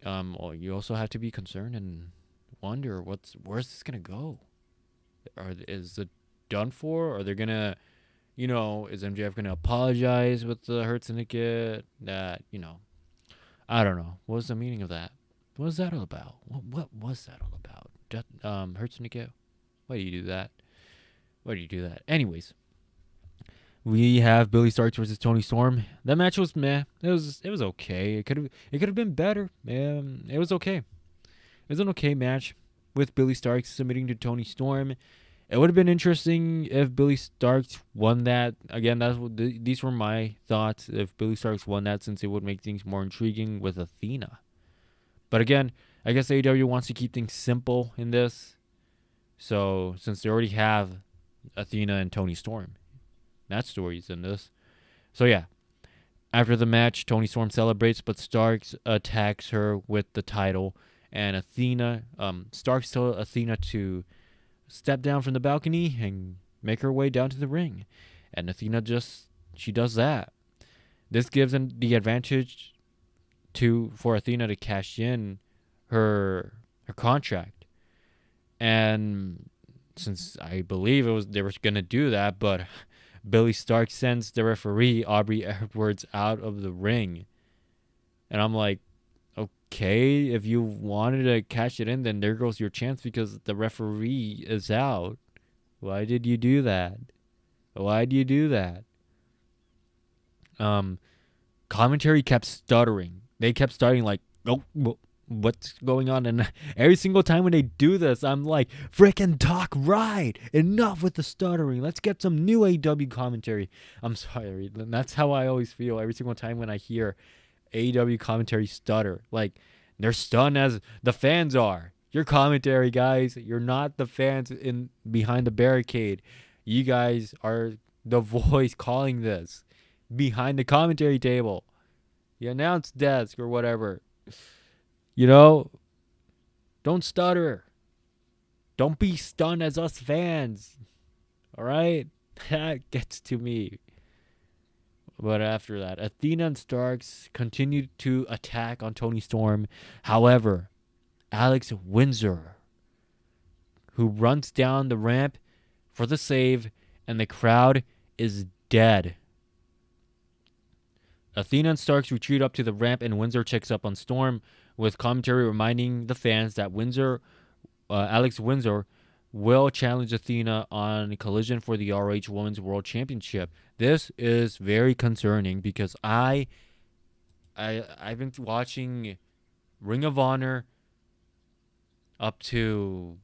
well, you also have to be concerned and wonder where's this gonna go. Is it done for? Are they gonna, is MJF gonna apologize with the Hurt Syndicate? That I don't know. What was the meaning of that? What was that all about? What was that all about? Hurt Syndicate? Why do you do that? Why do you do that? Anyways, we have Billy Starks versus Tony Storm. That match was meh. It was okay. It could have been better. It was okay. It was an okay match with Billy Starks submitting to Tony Storm. It would have been interesting if Billy Starks won that. Again, these were my thoughts. If Billy Starks won that, since it would make things more intriguing with Athena. But again, I guess AEW wants to keep things simple in this. So since they already have Athena and Tony Storm, that story's in this. So yeah, after the match, Tony Storm celebrates, but Starks attacks her with the title, and Starks tells Athena to step down from the balcony and make her way down to the ring, and Athena she does that. This gives them the advantage for Athena to cash in her contract, and since I believe they were gonna do that, but Billy Starks sends the referee Aubrey Edwards out of the ring, and I'm like, okay, if you wanted to cash it in, then there goes your chance because the referee is out. Why did you do that? Why do you do that? Commentary kept stuttering. They kept starting like, oh, what's going on? And every single time when they do this, I'm like, freaking talk right. Enough with the stuttering. Let's get some new AEW commentary. I'm sorry. That's how I always feel every single time when I hear AEW commentary stutter. Like, they're stunned as the fans are. Your commentary, guys. You're not the fans behind the barricade. You guys are the voice calling this behind the commentary table, the announce desk or whatever. Don't stutter. Don't be stunned as us fans. All right? That gets to me. But after that, Athena and Starks continued to attack on Tony Storm. However, Alex Windsor, who runs down the ramp for the save, and the crowd is dead. Athena and Starks retreat up to the ramp, and Windsor checks up on Storm, with commentary reminding the fans that Alex Windsor will challenge Athena on a collision for the ROH Women's World Championship. This is very concerning because I've been watching Ring of Honor up to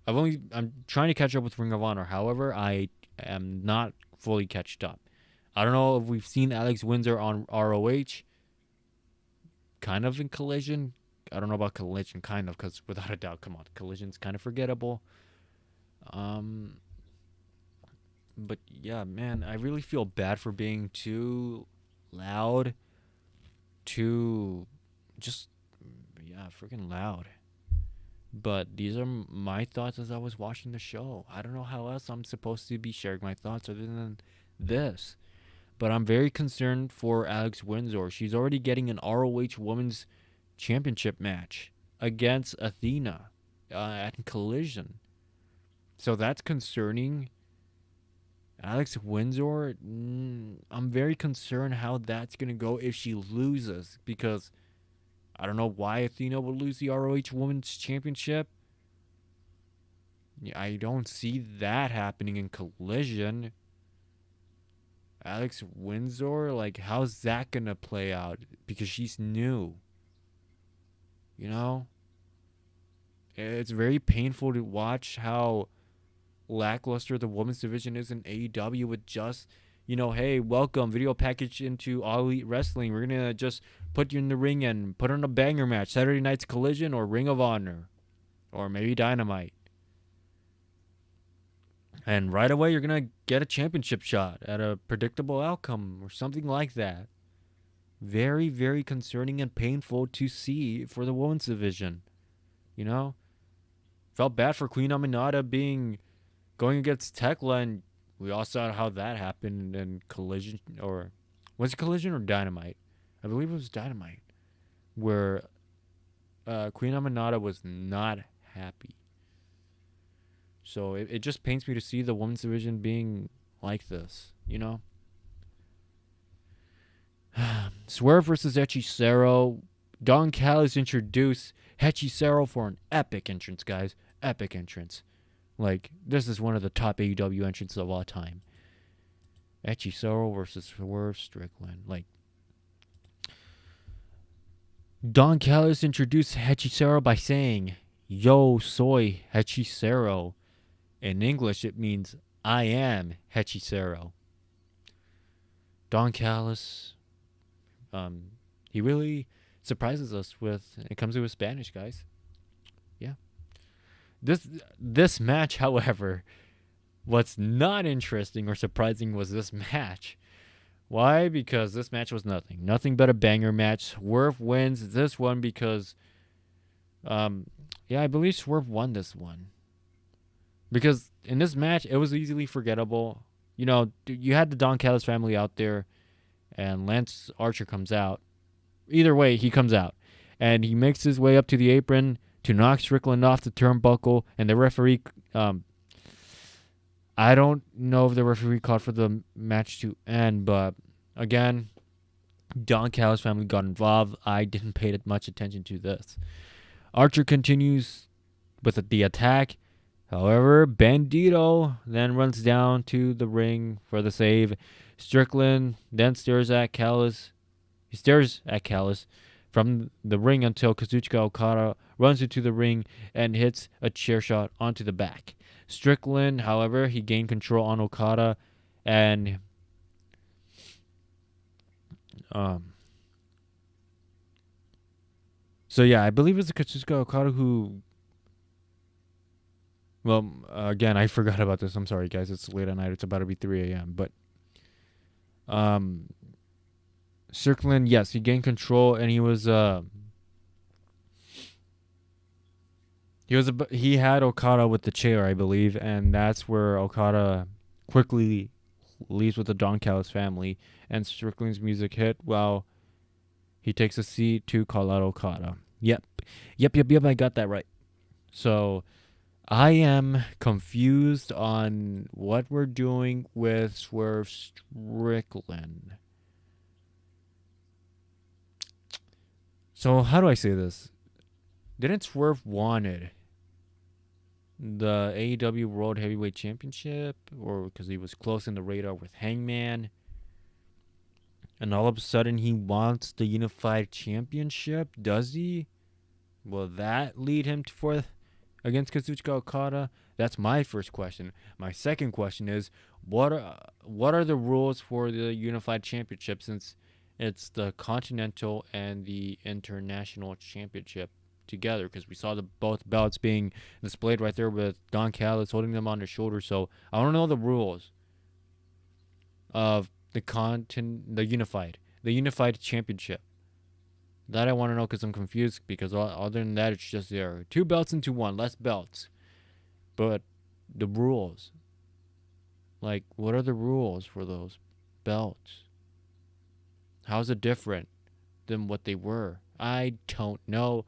I'm trying to catch up with Ring of Honor. However, I am not fully catched up. I don't know if we've seen Alex Windsor on ROH. kind of in Collision. I don't know about Collision, kind of, because without a doubt, come on, Collision's kind of forgettable. Um, but yeah, man, I really feel bad for being too loud, too just yeah, freaking loud. But these are my thoughts as I was watching the show. I don't know how else I'm supposed to be sharing my thoughts other than this. But I'm very concerned for Alex Windsor. She's already getting an ROH Women's Championship match against Athena at Collision. So that's concerning. Alex Windsor, I'm very concerned how that's going to go if she loses, because I don't know why Athena would lose the ROH Women's Championship. I don't see that happening in Collision. Alex Windsor, like, how's that going to play out? Because she's new. You know? It's very painful to watch how lackluster the women's division is in AEW with just, hey, welcome, video package into All Elite Wrestling. We're going to just put you in the ring and put on a banger match. Saturday Night's Collision or Ring of Honor. Or maybe Dynamite. And right away, you're going to get a championship shot at a predictable outcome or something like that. Very, very concerning and painful to see for the women's division. Felt bad for Queen Aminata going against Tekla, and we all saw how that happened in Collision. Or was it Collision or Dynamite? I believe it was Dynamite, where Queen Aminata was not happy. So it just pains me to see the women's division being like this, Swerve versus Hechicero. Don Callis introduced Hechicero for an epic entrance, guys. Epic entrance. Like, this is one of the top AEW entrances of all time. Hechicero versus Swerve Strickland. Like, Don Callis introduced Hechicero by saying, "Yo soy Hechicero." In English, it means, "I am Hechicero." Don Callis, he really surprises us when it comes to his Spanish, guys. Yeah. This match, however, what's not interesting or surprising was this match. Why? Because this match was nothing but a banger match. Swerve wins this one because, I believe Swerve won this one. Because in this match, it was easily forgettable. You had the Don Callis family out there, and Lance Archer comes out. Either way, he comes out. And he makes his way up to the apron to knock Strickland off the turnbuckle. And the referee, I don't know if the referee called for the match to end. But, again, Don Callis family got involved. I didn't pay much attention to this. Archer continues with the attack. However, Bandito then runs down to the ring for the save. Strickland then stares at Callis. He stares at Callis from the ring until Kazuchika Okada runs into the ring and hits a chair shot onto the back. Strickland, however, he gained control on Okada, and I believe it's Kazuchika Okada who. Well, again, I forgot about this. I'm sorry, guys. It's late at night. It's about to be 3 a.m. But Strickland, yes, he gained control, and he had Okada with the chair, I believe, and that's where Okada quickly leaves with the Don Callis family, and Strickland's music hit while he takes a seat to call out Okada. Yep, I got that right. So I am confused on what we're doing with Swerve Strickland. So how do I say this? Didn't Swerve wanted the AEW World Heavyweight Championship, or because he was close in the radar with Hangman, and all of a sudden he wants the Unified Championship? Does he? Will that lead him to fourth against Kazuchika Okada? That's my first question. My second question is, what are the rules for the Unified Championship, since It's the Continental and the International Championship together, because we saw the both belts being displayed right there with Don Callis holding them on his shoulder. So I want to know the rules of the unified championship. That I want to know, because I'm confused, because other than that, it's just there are 2 belts into 1, less belts. But the rules, like, what are the rules for those belts? How's it different than what they were? I don't know.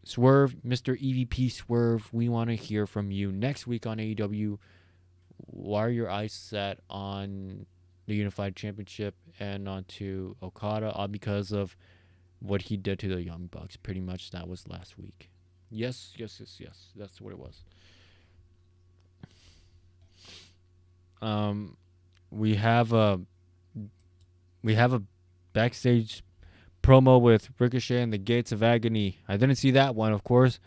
Swerve, Mr. EVP Swerve, we want to hear from you next week on AEW. Why are your eyes set on the Unified Championship and onto Okada? All because of what he did to the Young Bucks. Pretty much that was last week. Yes. That's what it was. We have a backstage promo with Ricochet and the Gates of Agony. I didn't see that one, of course,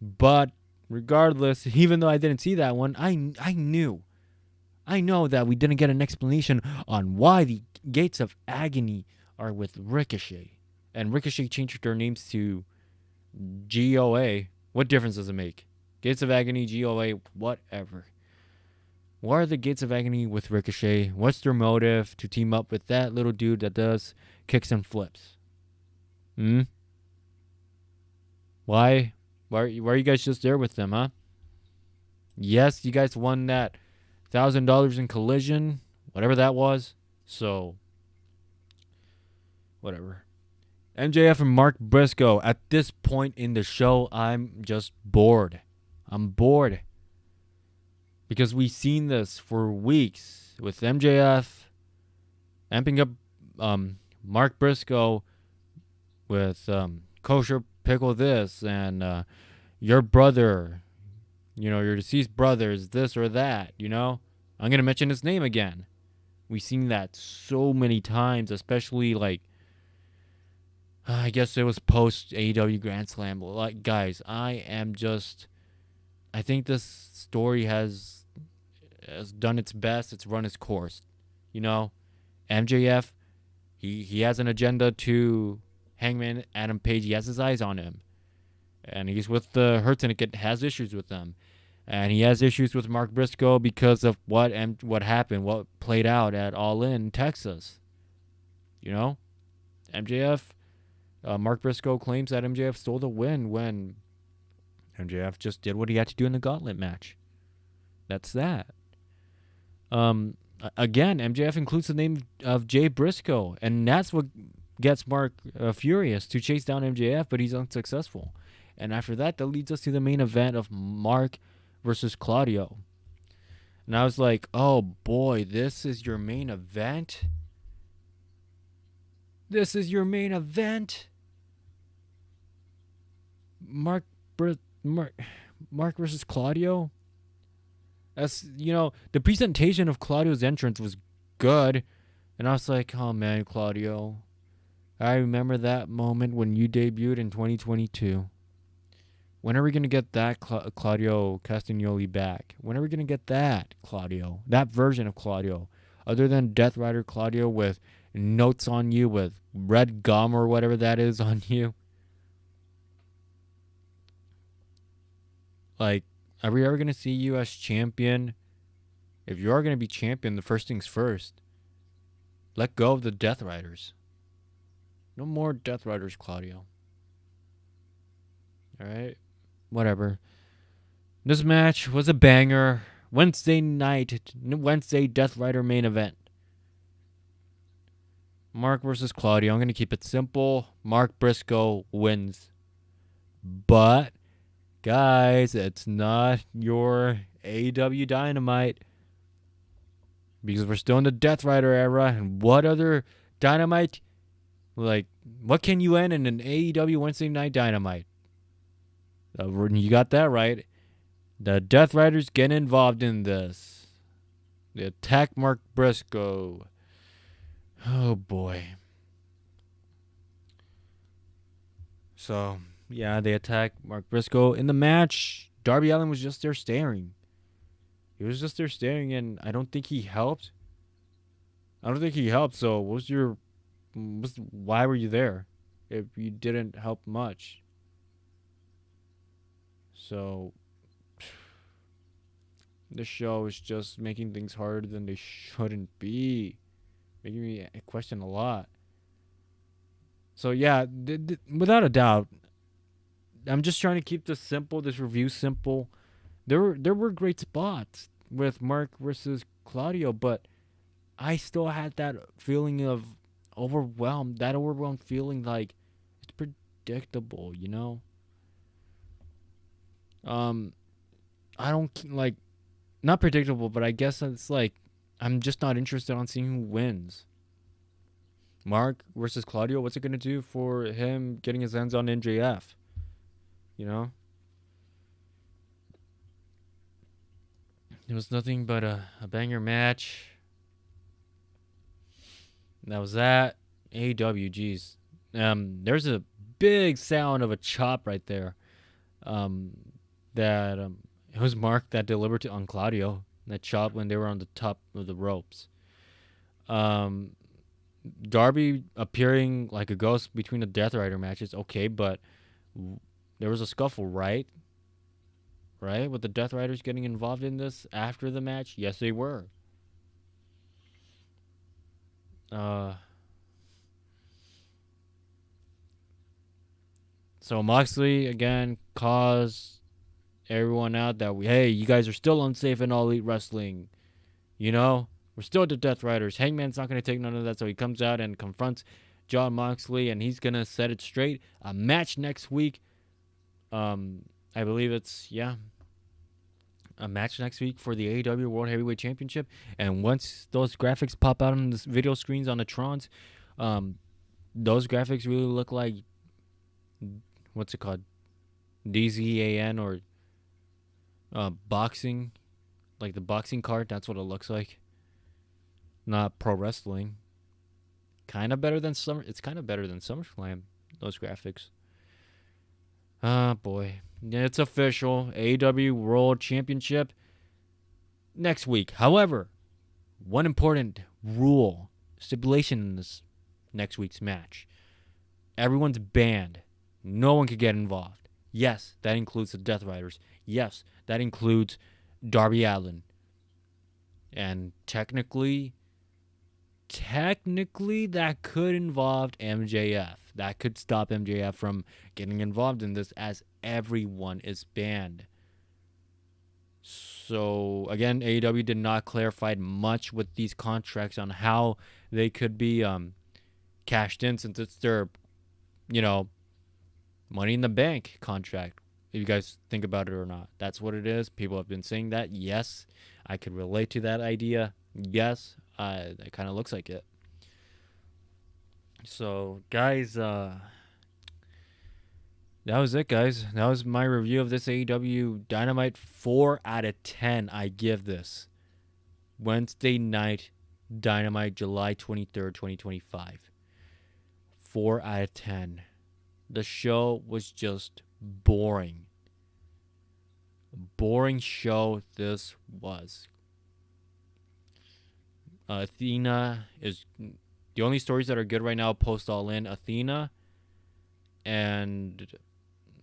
but regardless, even though I didn't see that one, I know that we didn't get an explanation on why the Gates of Agony are with Ricochet, and Ricochet changed their names to GOA. What difference does it make? Gates of Agony, GOA, whatever. Why are the Gates of Agony with Ricochet? What's their motive to team up with that little dude that does kicks and flips? Why? Why are you guys just there with them, huh? Yes, you guys won that $1,000 in Collision, whatever that was. So, whatever. MJF and Mark Briscoe. At this point in the show, I'm just bored. I'm bored. Because we've seen this for weeks with MJF amping up Mark Briscoe with kosher pickle this and your brother, your deceased brother is this or that, I'm going to mention his name again. We've seen that so many times, especially I guess it was post AEW Grand Slam. Like, guys, I think this story has done its best. It's run its course. MJF, he has an agenda to Hangman Adam Page. He has his eyes on him. And he's with the Hurt Syndicate, has issues with them. And he has issues with Mark Briscoe because of what happened, what played out at All In, Texas. MJF, Mark Briscoe claims that MJF stole the win when MJF just did what he had to do in the gauntlet match. That's that. Again, MJF includes the name of Jay Briscoe, and that's what gets Mark furious to chase down MJF, but he's unsuccessful. And after that leads us to the main event of Mark versus Claudio. And I was like, oh boy, this is your main event? This is your main event? Mark versus Claudio? As the presentation of Claudio's entrance was good, and I was like, oh man, Claudio, I remember that moment when you debuted in 2022. When are we gonna get that Claudio Castagnoli back? When are we gonna get that Claudio, that version of Claudio, other than Death Rider Claudio with notes on you, with red gum or whatever that is on you? Like, are we ever going to see you as champion? If you are going to be champion, the first things first. Let go of the Death Riders. No more Death Riders, Claudio. Alright? Whatever. This match was a banger. Wednesday Death Rider main event. Mark versus Claudio. I'm going to keep it simple. Mark Briscoe wins. But guys, it's not your AEW Dynamite, because we're still in the Death Rider era. And what other Dynamite? What can you end in an AEW Wednesday Night Dynamite? You got that right. The Death Riders get involved in this. They attack Mark Briscoe. Oh boy. So, yeah, they attack Mark Briscoe. In the match, Darby Allin was just there staring. He was just there staring, and I don't think he helped. I don't think he helped. So why were you there if you didn't help much? So this show is just making things harder than they shouldn't be, making me question a lot. So yeah, without a doubt, I'm just trying to keep this simple, this review simple. There were great spots with Mark versus Claudio, but I still had that feeling of that overwhelmed feeling like it's predictable, you know? Um I don't like not predictable, but I guess it's like I'm just not interested on seeing who wins. Mark versus Claudio, what's it gonna do for him getting his hands on NJF? You know? It was nothing but a banger match. That was that. AEW, geez. There's a big sound of a chop right there. Um, that it was Mark that delivered to on Claudio. That chop when they were on the top of the ropes. Um, Darby appearing like a ghost between the Death Rider matches, okay, but there was a scuffle, right? Right, with the Death Riders getting involved in this after the match. Yes, they were. Uh, so Moxley again caused everyone out that hey, you guys are still unsafe in All Elite Wrestling. You know, we're still the Death Riders. Hangman's not going to take none of that, so he comes out and confronts John Moxley, and he's going to set it straight. A match next week. I believe it's, a match next week for the AEW World Heavyweight Championship. And once those graphics pop out on the video screens on the Trons, those graphics really look like, what's it called? DZAN or boxing, like the boxing card. That's what it looks like. Not pro wrestling. Kind of better than Summer. It's kind of better than SummerSlam. Those graphics. Ah, boy. Yeah, it's official. AEW World Championship next week. However, one important rule, stipulation in this next week's match. Everyone's banned. No one could get involved. Yes, that includes the Death Riders. Yes, that includes Darby Allin. And technically that could involve MJF. That could stop MJF from getting involved in this as everyone is banned. So again, AEW did not clarify much with these contracts on how they could be cashed in, since it's their, Money in the Bank contract. If you guys think about it or not, that's what it is. People have been saying that. Yes, I could relate to that idea. Yes, it kind of looks like it. So, guys, that was it, guys. That was my review of this AEW Dynamite. 4 out of 10 I give this. Wednesday night Dynamite, July 23rd, 2025. 4 out of 10. The show was just boring. Boring show this was. Athena is the only stories that are good right now. Post All In, Athena, and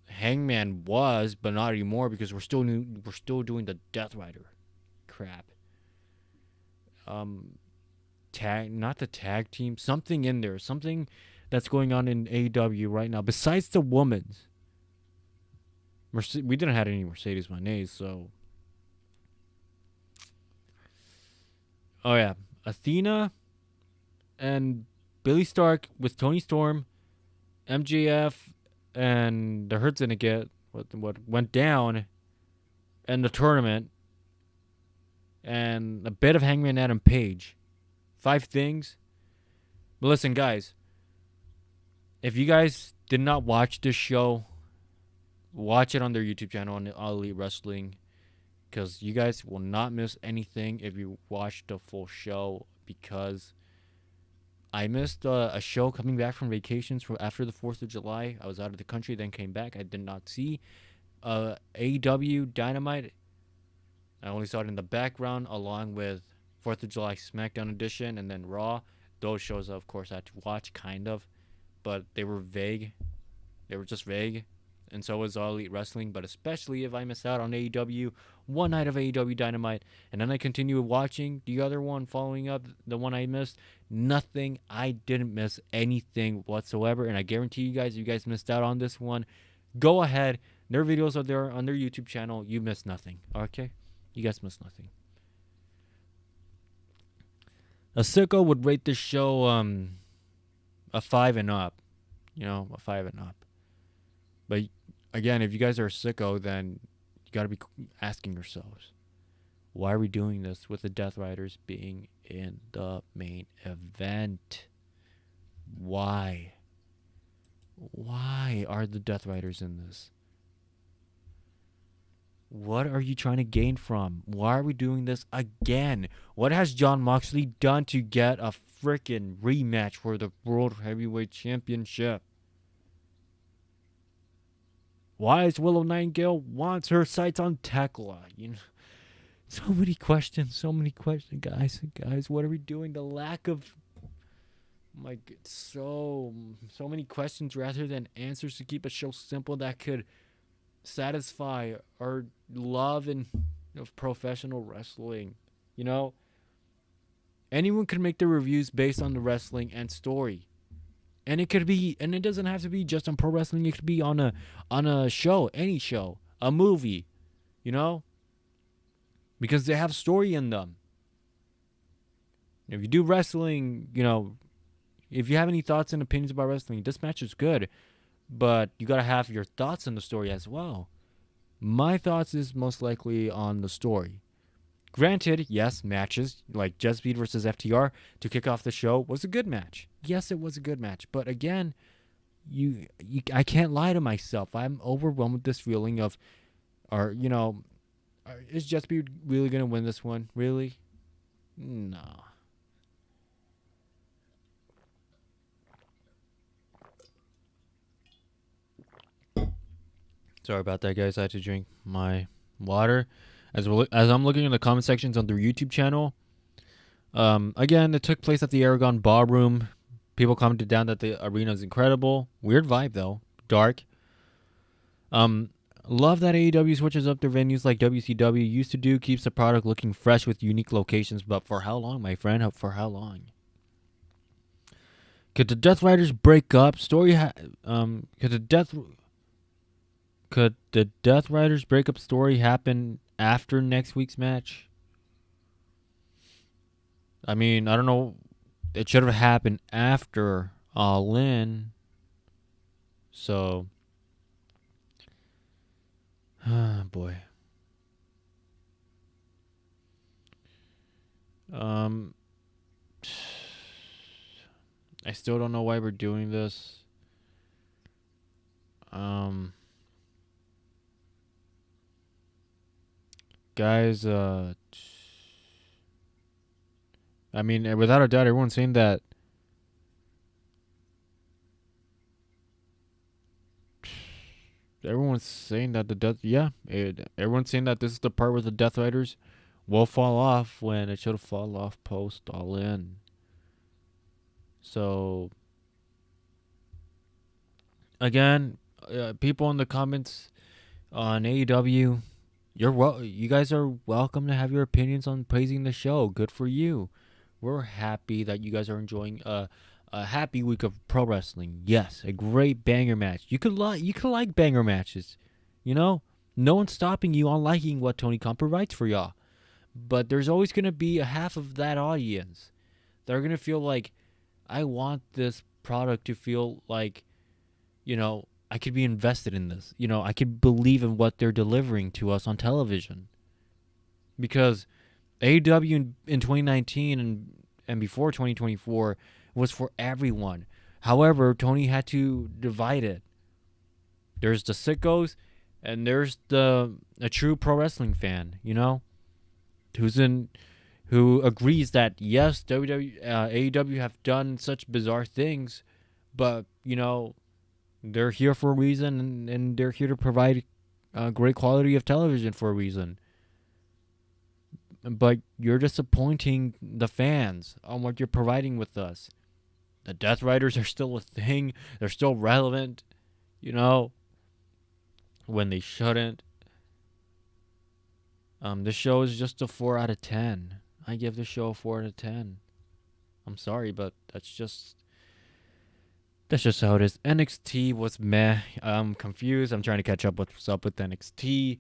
Hangman was, but not anymore because we're still doing the Death Rider crap. Not the tag team. Something in there. Something that's going on in AEW right now besides the women's. We didn't have any Mercedes Monets, so. Oh yeah, Athena and Billy Stark with Tony Storm, MJF, and the Hurt Syndicate. What went down in the tournament, and a bit of Hangman Adam Page. 5 things. But listen, guys, if you guys did not watch this show, watch it on their YouTube channel on All Elite Wrestling, because you guys will not miss anything if you watch the full show, because I missed a show coming back from vacations from after the 4th of July. I was out of the country, then came back. I did not see AEW Dynamite. I only saw it in the background along with 4th of July SmackDown edition, and then Raw. Those shows, of course, I had to watch, kind of, but they were vague. They were just vague. And so was All Elite Wrestling, but especially if I miss out on AEW, one night of AEW Dynamite, and then I continue watching the other one following up, the one I missed, nothing. I didn't miss anything whatsoever, and I guarantee you guys missed out on this one. Go ahead. Their videos are there on their YouTube channel. You missed nothing, okay? You guys missed nothing. A sicko would rate this show a 5 and up. You know, a 5 and up. But again, if you guys are a sicko, then you got to be asking yourselves, why are we doing this with the Death Riders being in the main event? Why? Why are the Death Riders in this? What are you trying to gain from? Why are we doing this again? What has Jon Moxley done to get a freaking rematch for the World Heavyweight Championship? Why is Willow Nightingale wants her sights on Tekla? You know, so many questions, guys. Guys, what are we doing? The lack of, my God, so many questions rather than answers to keep a show simple that could satisfy our love of professional wrestling. You know, anyone can make their reviews based on the wrestling and story. And it could be, and it doesn't have to be just on pro wrestling. It could be on a show, any show, a movie, you know, because they have story in them. If you do wrestling, you know, if you have any thoughts and opinions about wrestling, this match is good, but you gotta have your thoughts on the story as well. My thoughts is most likely on the story. Granted, yes, matches like Jet Speed versus FTR to kick off the show was a good match. Yes, it was a good match. But again, I can't lie to myself. I'm overwhelmed with this feeling of, is Jet Speed really going to win this one? Really? No. Sorry about that, guys. I had to drink my water. As I'm looking in the comment sections on their YouTube channel, again, it took place at the Aragon Ballroom. People commented down that the arena is incredible. Weird vibe, though. Dark. Love that AEW switches up their venues like WCW used to do. Keeps the product looking fresh with unique locations. But for how long, my friend? For how long? Could the Death Riders break up? Could the Death Riders breakup story happen after next week's match? I mean, I don't know. It should have happened after All In. So, boy. I still don't know why we're doing this. Guys, I mean, without a doubt, everyone's saying that everyone's saying that everyone's saying that this is the part where the Death Riders will fall off when it should have fallen off post All In. So, again, people in the comments on AEW, you guys are welcome to have your opinions on praising the show. Good for you. We're happy that you guys are enjoying a happy week of pro wrestling. Yes, a great banger match. You could like banger matches. You know, no one's stopping you on liking what Tony Khan provides for y'all. But there's always gonna be a half of that audience. They're gonna feel like, I want this product to feel like, you know, I could be invested in this. You know, I could believe in what they're delivering to us on television. Because AEW in 2019 and before 2024 was for everyone. However, Tony had to divide it. There's the sickos and there's a true pro wrestling fan, you know, who agrees that yes, AEW have done such bizarre things, but you know, they're here for a reason, and they're here to provide great quality of television for a reason. but you're disappointing the fans on what you're providing with us. The Death Riders are still a thing. They're still relevant, you know, when they shouldn't. This show is just a 4 out of 10. I give the show a 4 out of 10. I'm sorry, but that's just how it is. NXT was meh. I'm confused. I'm trying to catch up with what's up with NXT.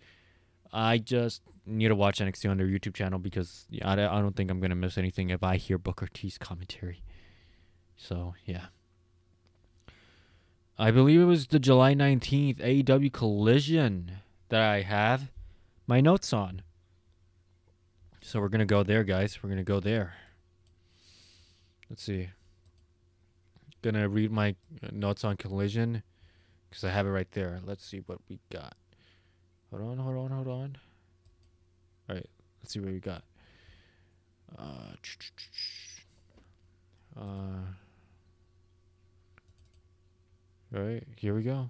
I just need to watch NXT on their YouTube channel because I don't think I'm going to miss anything if I hear Booker T's commentary. So, yeah. I believe it was the July 19th AEW Collision that I have my notes on. So we're going to go there, guys. We're going to go there. Let's see. Going to read my notes on Collision because I have it right there. Let's see what we got. Hold on. All right. Let's see what we got. All right. Here we go.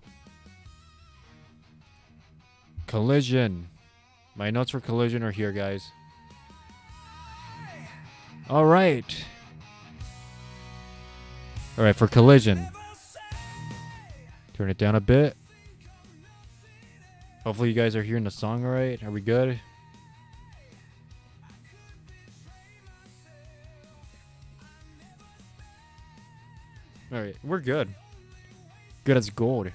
Collision. My notes for Collision are here, guys. All right. All right, for Collision. Turn it down a bit. Hopefully you guys are hearing the song all right. Are we good? All right, we're good. Good as gold.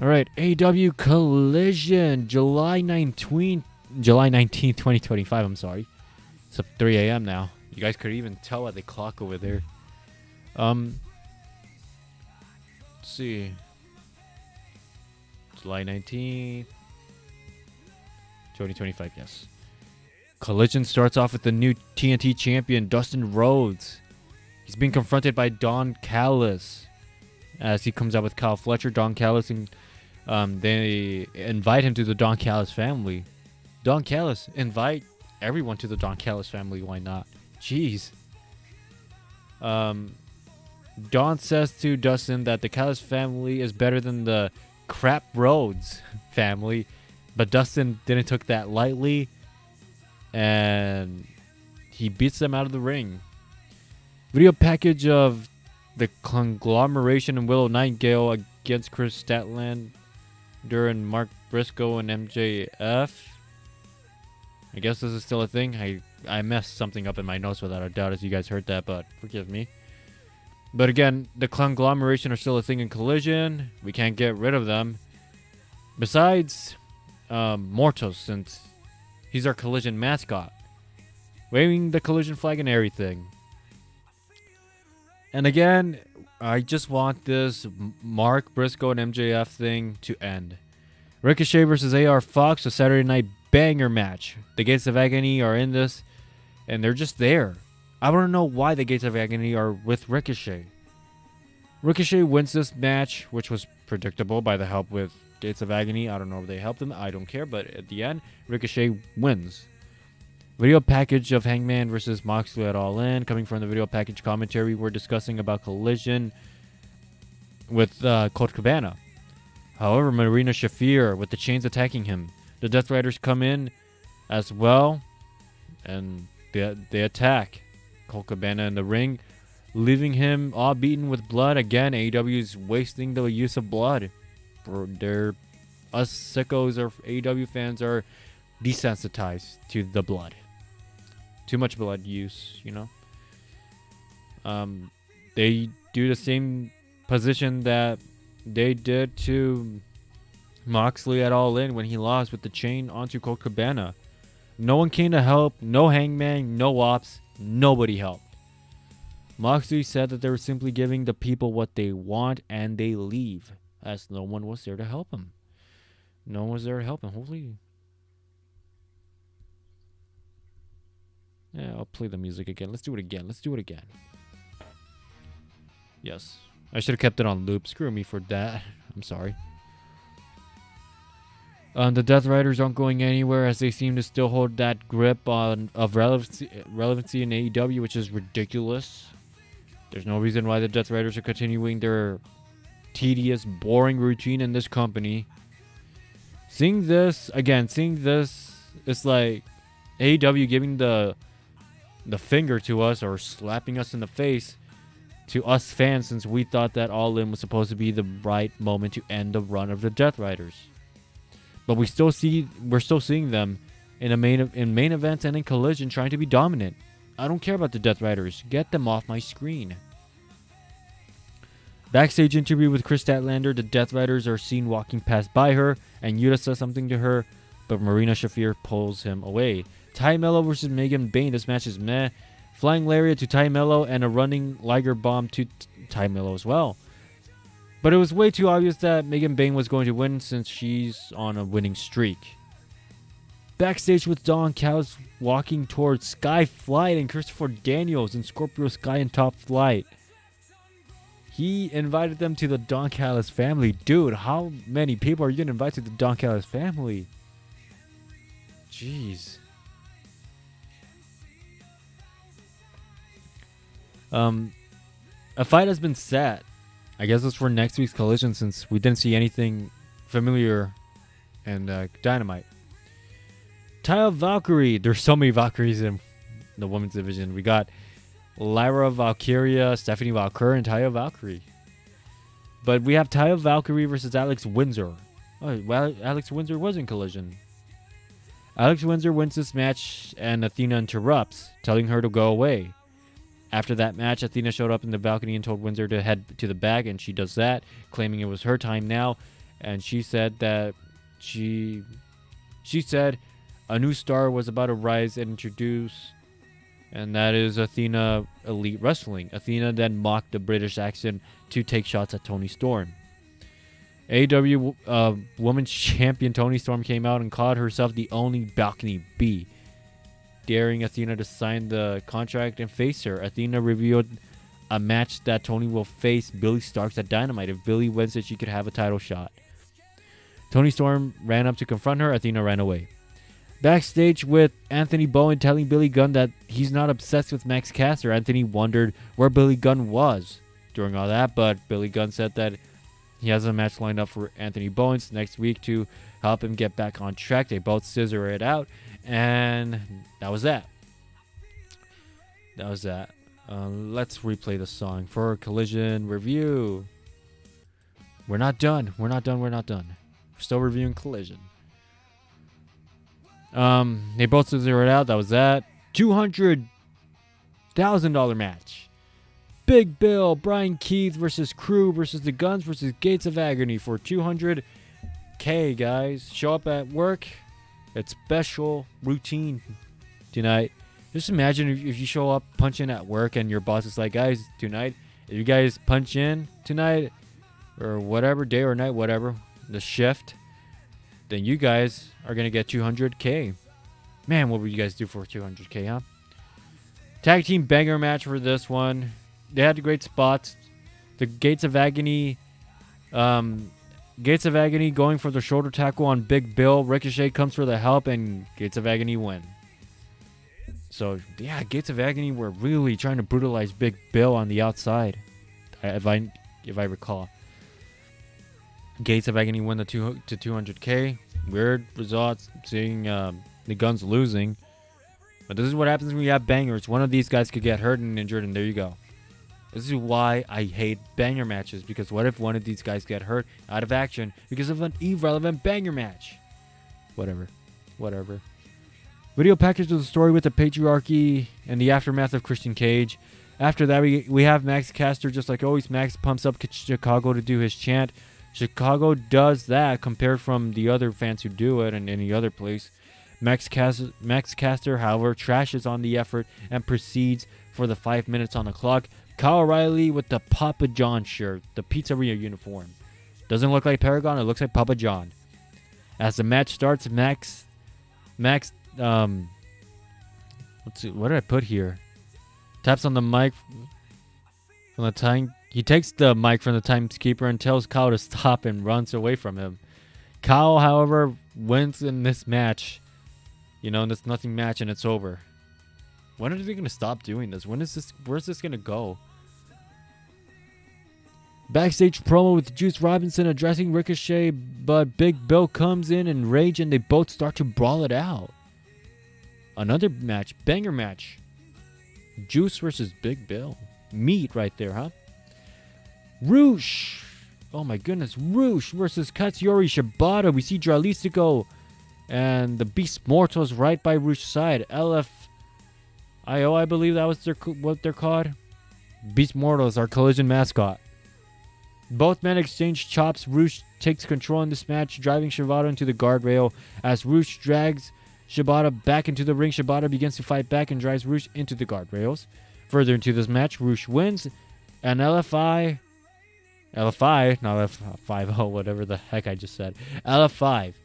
All right, AEW Collision, July 19th, 2025, I'm sorry. It's up 3 a.m. now. You guys could even tell at the clock over there. Let's see. July 19th, 2025, yes. Collision starts off with the new TNT champion, Dustin Rhodes. He's being confronted by Don Callis as he comes out with Kyle Fletcher. Don Callis, and they invite him to the Don Callis family. Don Callis, invite everyone to the Don Callis family. Why not? Jeez. Don says to Dustin that the Callis family is better than the Crap Rhodes family, but Dustin didn't took that lightly, and he beats them out of the ring. Video package of the conglomeration and Willow Nightingale against Chris Statlander and Mark Briscoe and MJF. I guess this is still a thing. I messed something up in my notes without a doubt, as you guys heard that, but forgive me. But again, the conglomeration are still a thing in Collision. We can't get rid of them. Besides Mortos, since he's our Collision mascot. Waving the Collision flag and everything. And again, I just want this Mark Briscoe and MJF thing to end. Ricochet versus AR Fox, a Saturday night banger match. The Gates of Agony are in this, and they're just there. I want to know why the Gates of Agony are with Ricochet. Ricochet wins this match, which was predictable by the help with Gates of Agony. I don't know if they helped him. I don't care, but at the end, Ricochet wins. Video package of Hangman versus Moxley at All In. Coming from the video package commentary, we're discussing about Collision with Colt Cabana. However, Marina Shafir with the chains attacking him. The Death Riders come in as well, and they attack Colt Cabana in the ring, leaving him all beaten with blood. Again, AEW is wasting the use of blood. Us sickos or AEW fans are desensitized to the blood. Too much blood use, you know. They do the same position that they did to Moxley at All In when he lost with the chain onto Colt Cabana. No one came to help. No Hangman, no Ops. Nobody helped. Moxley said that they were simply giving the people what they want and they leave, as no one was there to help him. No one was there to help him. Hopefully. Yeah, I'll play the music again. Let's do it again. Yes. I should have kept it on loop. Screw me for that. I'm sorry. The Death Riders aren't going anywhere as they seem to still hold that grip of relevancy in AEW, which is ridiculous. There's no reason why the Death Riders are continuing their tedious, boring routine in this company. Seeing this It's like AEW giving the finger to us or slapping us in the face to us fans, since we thought that All In was supposed to be the right moment to end the run of the Death Riders. But we're still seeing them in main events and in Collision trying to be dominant. I don't care about the Death Riders. Get them off my screen. Backstage interview with Chris Statlander. The Death Riders are seen walking past by her, and Yuta says something to her, but Marina Shafir pulls him away. Ty Mello versus Megan Bayne. This match is meh. Flying Lariat to Ty Mello and a running Liger Bomb to Ty Mello as well. But it was way too obvious that Megan Bayne was going to win since she's on a winning streak. Backstage with Don Callis walking towards Sky Flight and Christopher Daniels and Scorpio Sky and Top Flight. He invited them to the Don Callis family. Dude, how many people are you going to invite to the Don Callis family? Jeez. A fight has been set. I guess it's for next week's Collision since we didn't see anything familiar in Dynamite. Taya Valkyrie. There's so many Valkyries in the women's division. We got Lyra Valkyria, Stephanie Valkyrie, and Taya Valkyrie. But we have Taya Valkyrie versus Alex Windsor. Oh, well, Alex Windsor was in Collision. Alex Windsor wins this match and Athena interrupts, telling her to go away. After that match, Athena showed up in the balcony and told Windsor to head to the back, and she does that, claiming it was her time now. And she said that she said a new star was about to rise and introduce, and that is Athena Elite Wrestling. Athena then mocked the British accent to take shots at Toni Storm. AEW Women's Champion Toni Storm came out and called herself the only balcony bee, daring Athena to sign the contract and face her. Athena revealed a match that Toni will face Billy Starks at Dynamite. If Billy wins it, she could have a title shot. Toni Storm ran up to confront her. Athena ran away. Backstage with Anthony Bowen telling Billy Gunn that he's not obsessed with Max Caster. Anthony wondered where Billy Gunn was during all that, but Billy Gunn said that he has a match lined up for Anthony Bowens next week to help him get back on track. They both scissor it out, and that was that. Let's replay the song for Collision review. We're not done. We're still reviewing Collision. They both scissor it out. That was that. $200,000 match. Big Bill, Brian Keith versus Crew versus the Guns versus Gates of Agony for $200K, guys. Show up at work. It's special routine tonight. Just imagine if you show up, punch in at work, and your boss is like, guys, tonight, if you guys punch in tonight, or whatever, day or night, whatever, the shift, then you guys are going to get $200K. Man, what would you guys do for $200K, huh? Tag team banger match for this one. They had great spots. The Gates of Agony going for the shoulder tackle on Big Bill. Ricochet comes for the help, and Gates of Agony win. So, yeah, Gates of Agony were really trying to brutalize Big Bill on the outside, if I recall. Gates of Agony win to 200K. Weird results, seeing the Guns losing. But this is what happens when you have bangers. One of these guys could get hurt and injured, and there you go. This is why I hate banger matches, because what if one of these guys get hurt out of action because of an irrelevant banger match? Whatever. Video package of the story with the patriarchy and the aftermath of Christian Cage. After that, we have Max Caster, just like always. Max pumps up Chicago to do his chant. Chicago does that compared from the other fans who do it in any other place. Max Caster, however, trashes on the effort and proceeds for the 5 minutes on the clock. Kyle O'Reilly with the Papa John shirt, the pizzeria uniform. Doesn't look like Paragon, it looks like Papa John. As the match starts, Max, let's see, what did I put here? Taps on the mic from the time. He takes the mic from the timekeeper and tells Kyle to stop and runs away from him. Kyle, however, wins in this match. In this nothing match, and it's over. When are they going to stop doing this? Where's this going to go? Backstage promo with Juice Robinson addressing Ricochet, but Big Bill comes in rage and they both start to brawl it out. Another match, banger match. Juice versus Big Bill. Meat right there, huh? Roosh. Oh my goodness. Roosh versus Katsuyori Shibata. We see Dralistico and the Beast Mortals right by Roosh's side. LFIO, I believe that was what they're called. Beast Mortals, our collision mascot. Both men exchange chops. Roosh takes control in this match, driving Shibata into the guardrail. As Roosh drags Shibata back into the ring, Shibata begins to fight back and drives Roosh into the guardrails. Further into this match, Roosh wins, and LFI, not LF5, whatever the heck I just said, LF5,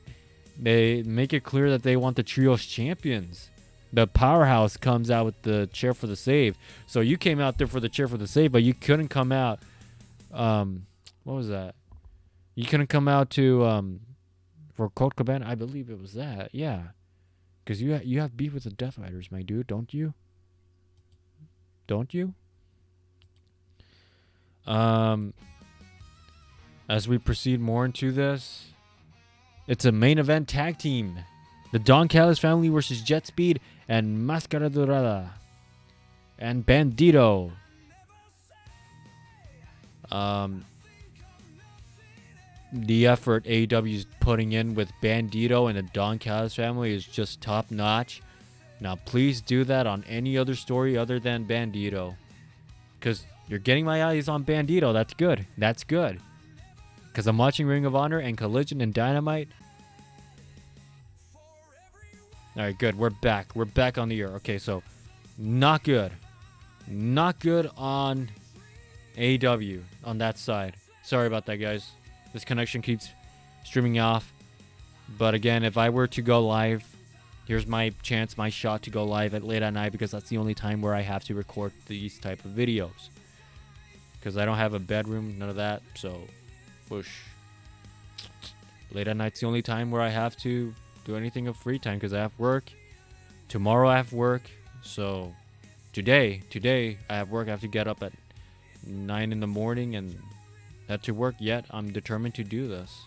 they make it clear that they want the trios champions. The powerhouse comes out with the chair for the save. So you came out there for the chair for the save, but you couldn't come out. What was that? You couldn't come out to for Colt Cabana. I believe it was that. Yeah, because you have beef with the Death Riders, my dude, don't you? Don't you? As we proceed more into this, it's a main event tag team. The Don Callis family versus Jet Speed and Mascara Dorada and Bandito. The effort AEW is putting in with Bandito and the Don Callis family is just top notch. Now, please do that on any other story other than Bandito. Because you're getting my eyes on Bandito. That's good. That's good. Because I'm watching Ring of Honor and Collision and Dynamite. Alright, good. We're back. We're back on the air. Okay, so not good. Not good on AEW on that side. Sorry about that, guys. This connection keeps streaming off. But again, if I were to go live, here's my chance, my shot to go live at late at night, because that's the only time where I have to record these type of videos. Because I don't have a bedroom, none of that. So, whoosh. Late at night's the only time where I have to do anything of free time, because I have work. Tomorrow I have work. So, today I have work. I have to get up at 9 in the morning and head to work. Yet I'm determined to do this.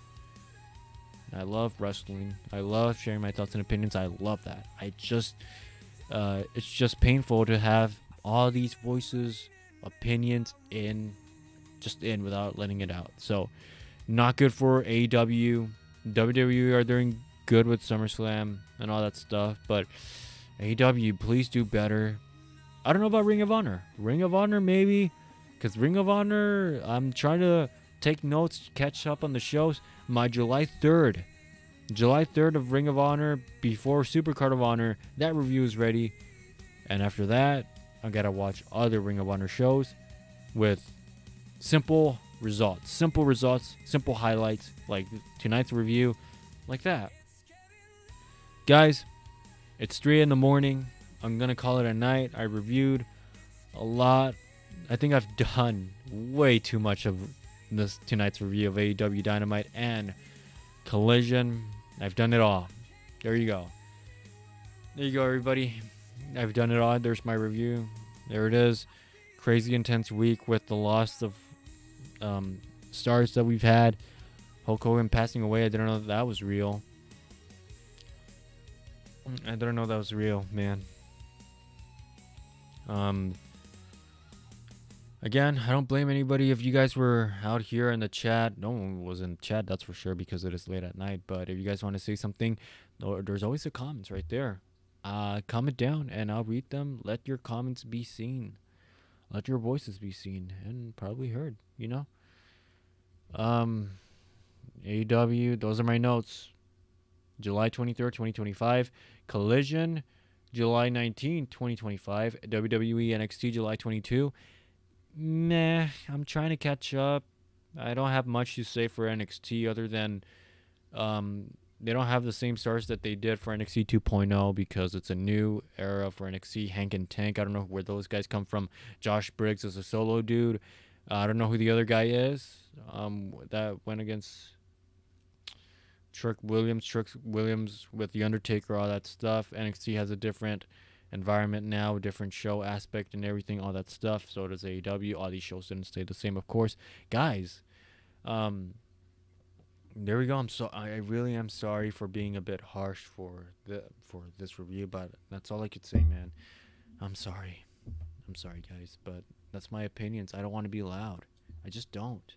I love wrestling. I love sharing my thoughts and opinions. I love that. It's just painful to have all these voices, opinions in without letting it out. So, not good for AEW. WWE are doing good with SummerSlam and all that stuff, but AEW, please do better. I don't know about Ring of Honor. Ring of Honor, maybe. Because Ring of Honor, I'm trying to take notes, catch up on the shows. My July 3rd of Ring of Honor before Supercard of Honor, that review is ready. And after that, I gotta watch other Ring of Honor shows with simple results, simple highlights, like tonight's review, like that. Guys, it's 3 in the morning. I'm gonna call it a night. I reviewed a lot. I think I've done way too much of this tonight's review of AEW Dynamite and Collision. I've done it all. There you go. There you go, everybody. I've done it all. There's my review. There it is. Crazy intense week with the loss of stars that we've had. Hulk Hogan passing away. I didn't know that was real. Man. Again, I don't blame anybody if you guys were out here in the chat. No one was in the chat, that's for sure, because it is late at night. But if you guys want to say something, there's always the comments right there. Comment down and I'll read them. Let your comments be seen. Let your voices be seen and probably heard, you know? AEW, those are my notes. July 23rd, 2025. Collision, July 19th, 2025. WWE NXT, July 22. Meh, I'm trying to catch up. I don't have much to say for NXT other than they don't have the same stars that they did for NXT 2.0 because it's a new era for NXT. Hank and Tank, I don't know where those guys come from. Josh Briggs is a solo dude. I don't know who the other guy is that went against Trick Williams with The Undertaker, all that stuff. NXT has a different environment now, different show aspect and everything, all that stuff. So does AEW. All these shows didn't stay the same, of course. Guys, there we go. I really am sorry for being a bit harsh for this review, but that's all I could say, man. I'm sorry. I'm sorry, guys, but that's my opinions. I don't want to be loud. I just don't.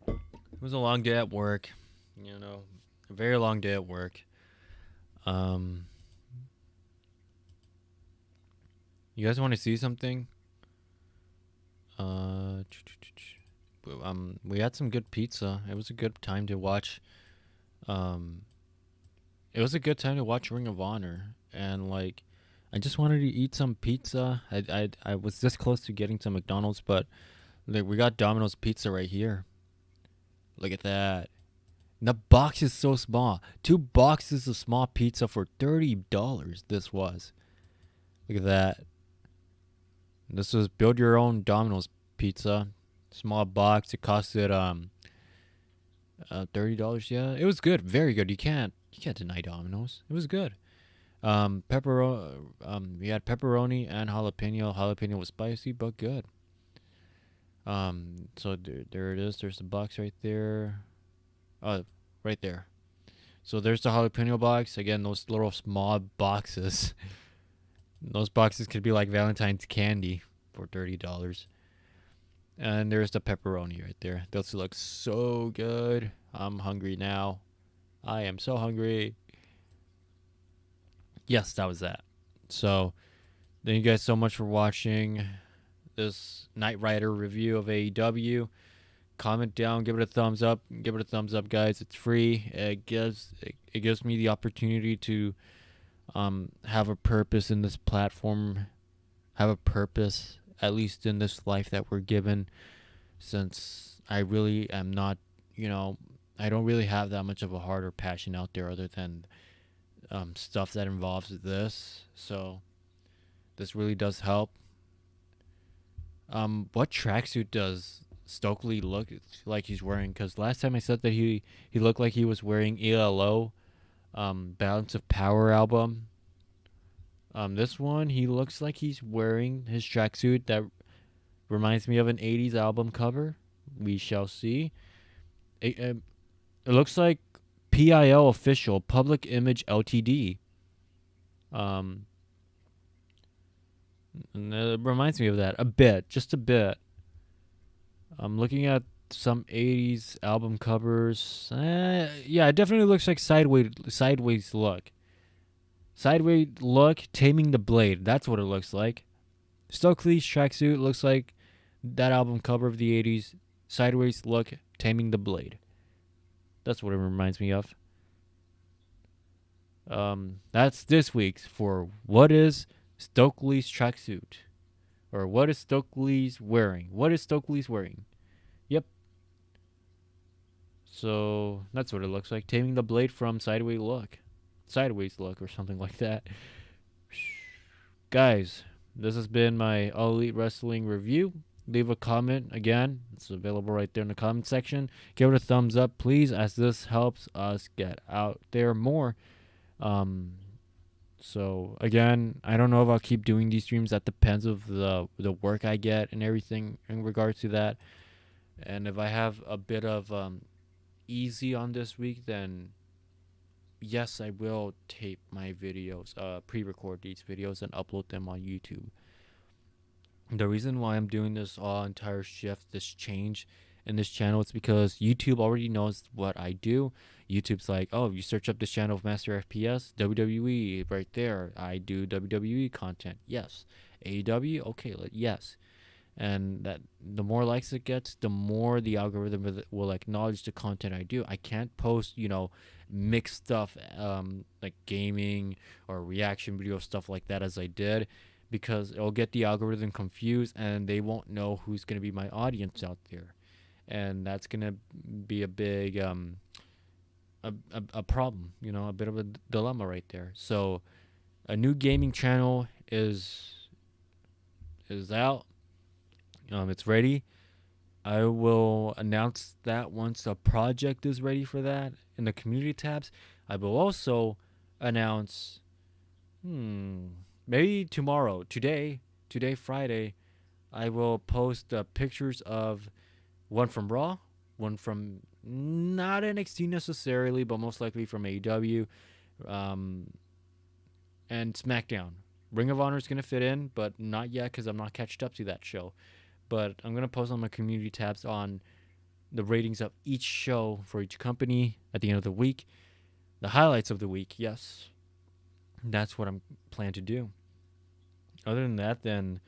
It was a long day at work, a very long day at work. Um, you guys want to see something? Uh, we had some good pizza. It was a good time to watch. Um, it was a good time to watch Ring of Honor, and like, I just wanted to eat some pizza. I was this close to getting some McDonald's, but like we got Domino's pizza right here. Look at that. And the box is so small. 2 boxes of small pizza for $30. This was. Look at that. This was build your own Domino's pizza. Small box. It costed $30. Yeah, it was good. Very good. You can't deny Domino's. It was good. We had pepperoni and jalapeno. Jalapeno was spicy but good. So there it is. There's the box right there. Right there. So there's the jalapeno box. Again, those little small boxes. Those boxes could be like Valentine's candy for $30. And there's the pepperoni right there. Those look so good. I'm hungry now. I am so hungry. Yes, that was that. So, thank you guys so much for watching this Knight Rider review of AEW. Comment down, give it a thumbs up. Give it a thumbs up, guys. It's free. It gives me the opportunity to have a purpose in this platform. Have a purpose, at least in this life that we're given. Since I really am not, I don't really have that much of a heart or passion out there other than stuff that involves this. So this really does help. What tracksuit does Stokely look like he's wearing? Because last time I said that he looked like he was wearing ELO, Balance of Power album. This one he looks like he's wearing his tracksuit that reminds me of an 80s album cover. We shall see. It looks like PIL official, Public Image Ltd. And it reminds me of that a bit, just a bit. I'm looking at some 80s album covers. Yeah, it definitely looks like sideways look. Sideways look, Taming the Blade. That's what it looks like. Stokely's tracksuit looks like that album cover of the 80s. Sideways look, Taming the Blade. That's what it reminds me of. That's this week's for what is Stokely's tracksuit, or what is Stokely's wearing? What is Stokely's wearing? Yep. So that's what it looks like. Taming the Blade from Sideways Look, or something like that. Guys, this has been my All Elite Wrestling review. Leave a comment again. It's available right there in the comment section. Give it a thumbs up, please, as this helps us get out there more. So again, I don't know if I'll keep doing these streams. That depends of the work I get and everything in regards to that. And if I have a bit of easy on this week, then yes, I will tape my videos, pre-record these videos and upload them on YouTube. The reason why I'm doing this entire shift, this change in this channel, is because YouTube already knows what I do. YouTube's like, oh, you search up this channel of Master FPS, WWE, right there. I do WWE content. Yes. AEW, okay, yes. And that the more likes it gets, the more the algorithm will acknowledge the content I do. I can't post, mixed stuff, like gaming or reaction video stuff like that as I did, because it'll get the algorithm confused and they won't know who's going to be my audience out there. And that's going to be a big a problem, a bit of a dilemma right there. So a new gaming channel is out. It's ready. I will announce that once a project is ready for that in the community tabs. I will also announce maybe tomorrow, today Friday, I will post pictures of one from Raw, one from not NXT necessarily, but most likely from AEW, and SmackDown. Ring of Honor is going to fit in, but not yet because I'm not catched up to that show. But I'm going to post on my community tabs on the ratings of each show for each company at the end of the week. The highlights of the week, yes. That's what I'm planning to do. Other than that, then,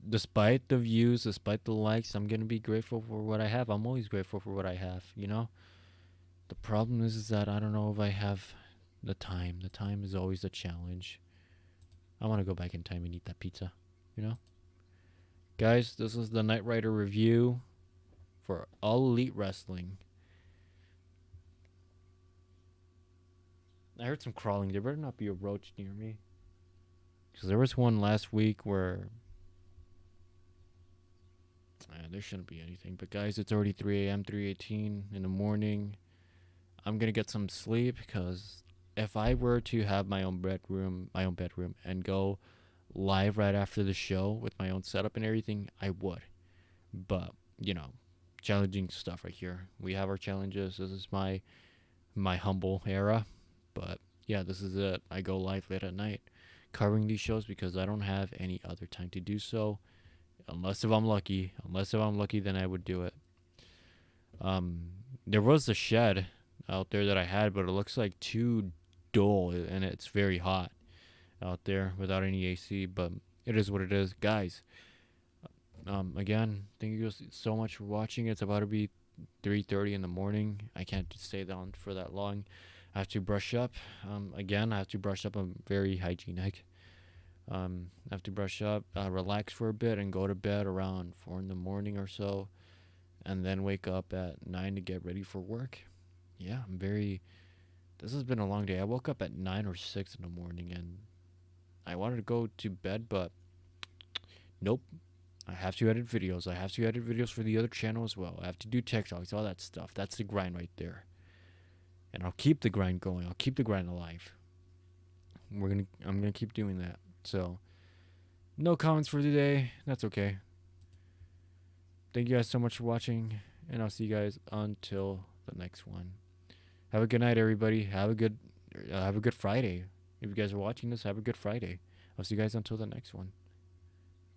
despite the views, despite the likes, I'm going to be grateful for what I have. I'm always grateful for what I have, you know? The problem is that I don't know if I have the time. The time is always a challenge. I want to go back in time and eat that pizza, you know? Guys, this is the Knight Rider review for All Elite Wrestling. I heard some crawling. There better not be a roach near me. Because there was one last week where... there shouldn't be anything. But guys, it's already 3 a.m., 3:18 in the morning. I'm going to get some sleep because if I were to have my own bedroom, and go live right after the show with my own setup and everything, I would. But, you know, challenging stuff right here. We have our challenges. This is my humble era. But, yeah, this is it. I go live late at night covering these shows because I don't have any other time to do so. Unless if I'm lucky, then I would do it. There was a shed out there that I had, but it looks like too dull, and it's very hot out there without any AC, but it is what it is. Guys, again, thank you guys so much for watching. It's about to be 3:30 in the morning. I can't stay down for that long. I have to brush up. Again, I have to brush up. I'm very hygienic. I have to brush up, relax for a bit, and go to bed around 4 in the morning or so, and then wake up at 9 to get ready for work. Yeah, this has been a long day. I woke up at 9 or 6 in the morning, and I wanted to go to bed, but nope. I have to edit videos. I have to edit videos for the other channel as well. I have to do TikToks, all that stuff. That's the grind right there. And I'll keep the grind going. I'll keep the grind alive. I'm gonna keep doing that. So, no comments for today. That's okay. Thank you guys so much for watching, and I'll see you guys until the next one. Have a good night, everybody. Have a good Friday. If you guys are watching this, have a good Friday. I'll see you guys until the next one.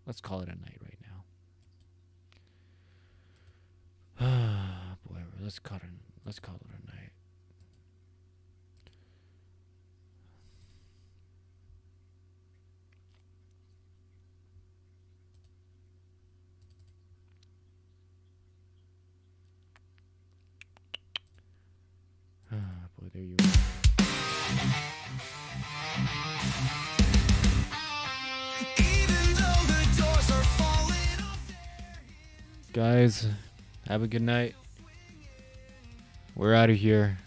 Let's call it a night right now. Boy, let's call it a night. Boy, there you are.
Even though the doors are falling off
Guys, have a good night. We're out of here.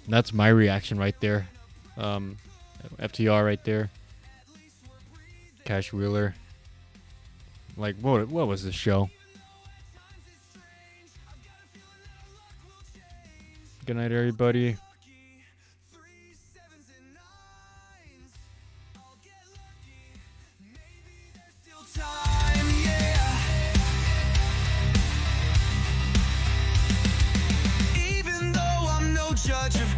That's my reaction right there. FTR right there. Cash Wheeler. Like, what was this show? Good night, everybody.
time, yeah. Even though I'm no judge of